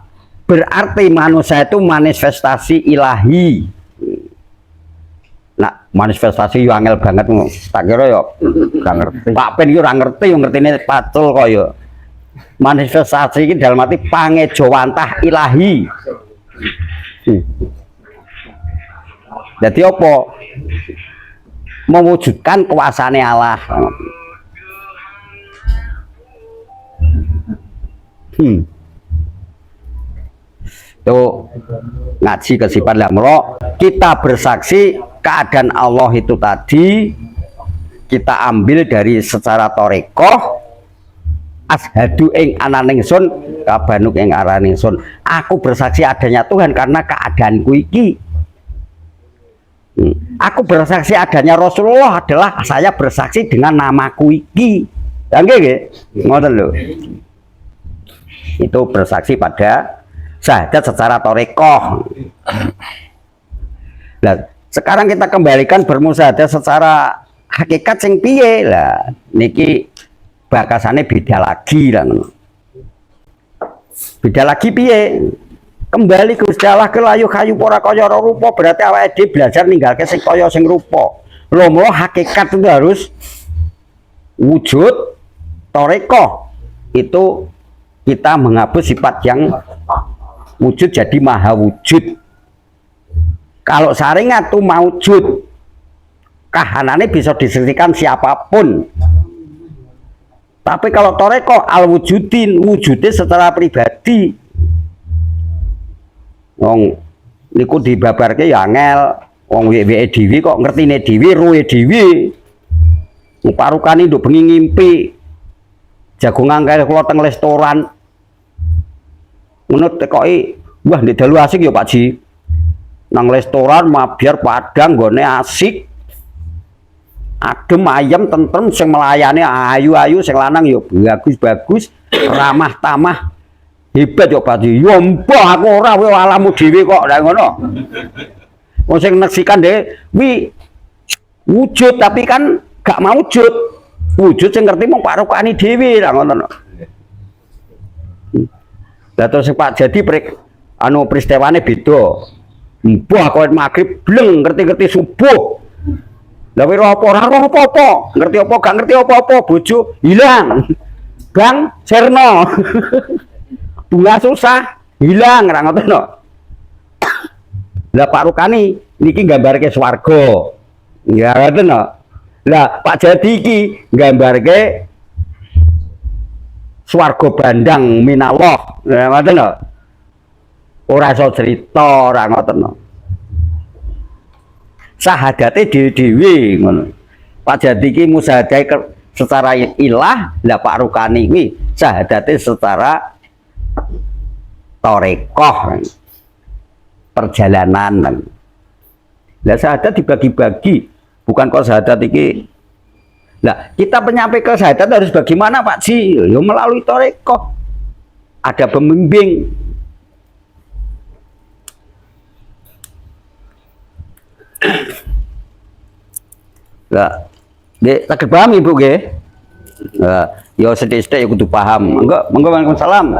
berarti manusia itu manifestasi ilahi. Nah, manifestasi yo angel banget tak kira yo gak ngerti. Pak Pen yo ora ngerti yo ngertine pacul kok yo. Manifestasi ini dalam arti pangejawantah ilahi. Jadi apa? Mewujudkan kuasane Allah. Tuh ngaji ke sifat lah. Kita bersaksi keadaan Allah itu tadi kita ambil dari secara torekoh. Ashadu ing ananingsun kabanuk ing araningsun. Aku bersaksi adanya Tuhan karena keadaanku iki. Aku bersaksi adanya Rasulullah adalah saya bersaksi dengan namaku iki. Ya nggih, ngoten lho. Itu bersaksi pada syahadat secara torekoh. Nah, sekarang kita kembalikan bermusyahadat secara hakikat sing piye lah niki bakasane beda lagi lah. Beda lagi piye? Kembali ke Gusti Allah ke layu kayu ora kaya rupa berarti awake dhewe belajar ninggalke sing kaya sing rupa. Lho hakikat itu harus wujud torekoh. Itu kita menghapus sifat yang wujud jadi maha wujud. Kalau saringat itu maujud, kahanannya bisa diserikan siapapun. Tapi kalau toreko al wujudin, wujudnya secara pribadi. Wong niku dibabarke ya angel, wong weke dhewe kok ngertine dhewe, ruwe dhewe. Parukane nduk bengi ngimpi. Jagongan kaya kula teng restoran. Ngono tekoki, wah ndek dalu asik ya Pak Ji. Nang restoran mabiar padang nggone asik. Adem ayam tentrem sing melayani ayu-ayu sing lanang ya bagus-bagus ramah tamah hebat ya Pak Ji. Ya mbah aku ora kowe alamu dhewe kok lha ngono. Wong sing neksikan dhek wi wujud tapi kan gak maujud. Wujud sing ngerti mung parokane dhewe lha ngono. Lah terus Pak Jadi peristiwane beda. Mbah kowe magrib bleng ngerti-ngerti subuh. Lah kowe ora apa-apa, ngerti apa gak ngerti apa-apa, bojo hilang. Bang Serno. Bunga susah hilang ra ngoten no. Lah Pak Rukani niki nggambarke swarga. Ya ngoten no. Lah Pak Jadi iki nggambarke swarga bandang minallah. Lah ngoten no. Ora iso cerita ora ngoten no. Sahadate dhewe-dhewe ngono. Pak Jadi iki musyahadah secara ilah, lah Pak Rukani kuwi sahadate secara torekoh. Perjalanan. Lah syahadat dibagi-bagi, bukan kok syahadat iki. Lah kita penyampaian ke syahadat harus bagaimana Pak Ji? Ya melalui torekoh. ada pembimbing. Lah, Dek, tak paham Ibu nggih? Nah, ya sithik-sithik ya kudu paham. Monggo Waalaikumsalam.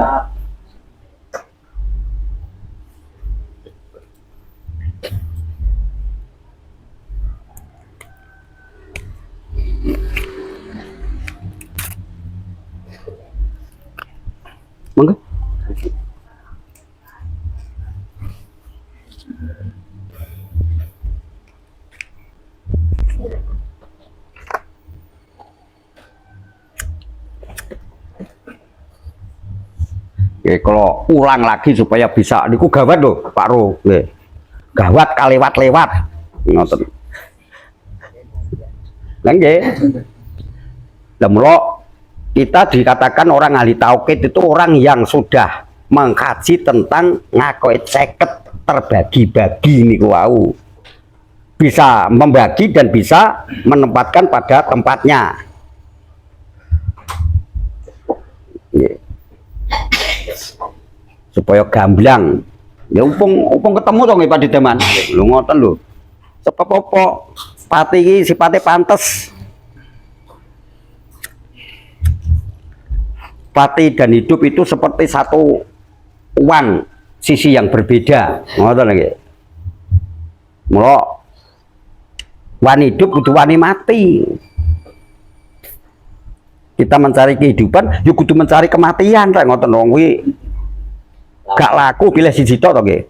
Monggo. Ya, kalau ulang lagi supaya bisa niku gawat loh Pak Ro. Nggih. Gawat kalewat-lewat. Ngoten. Lah nggih. Lah mula kita dikatakan orang ahli tauhid itu orang yang sudah mengkaji tentang ngakoid 50 terbagi-bagi niku wau. Bisa membagi dan bisa menempatkan pada tempatnya. Nggih. Supaya gamblang ya upung ketemu to nggih Pak Dideman lho ngoten lho sebab apa pati iki sipate pantes pati dan hidup itu seperti satu uang sisi yang berbeda ngoten nggih mula wani hidup kudu wani mati kita mencari kehidupan ya kudu mencari kematian rek ngoten wong kuwi gak laku pilih siji tok to nggih.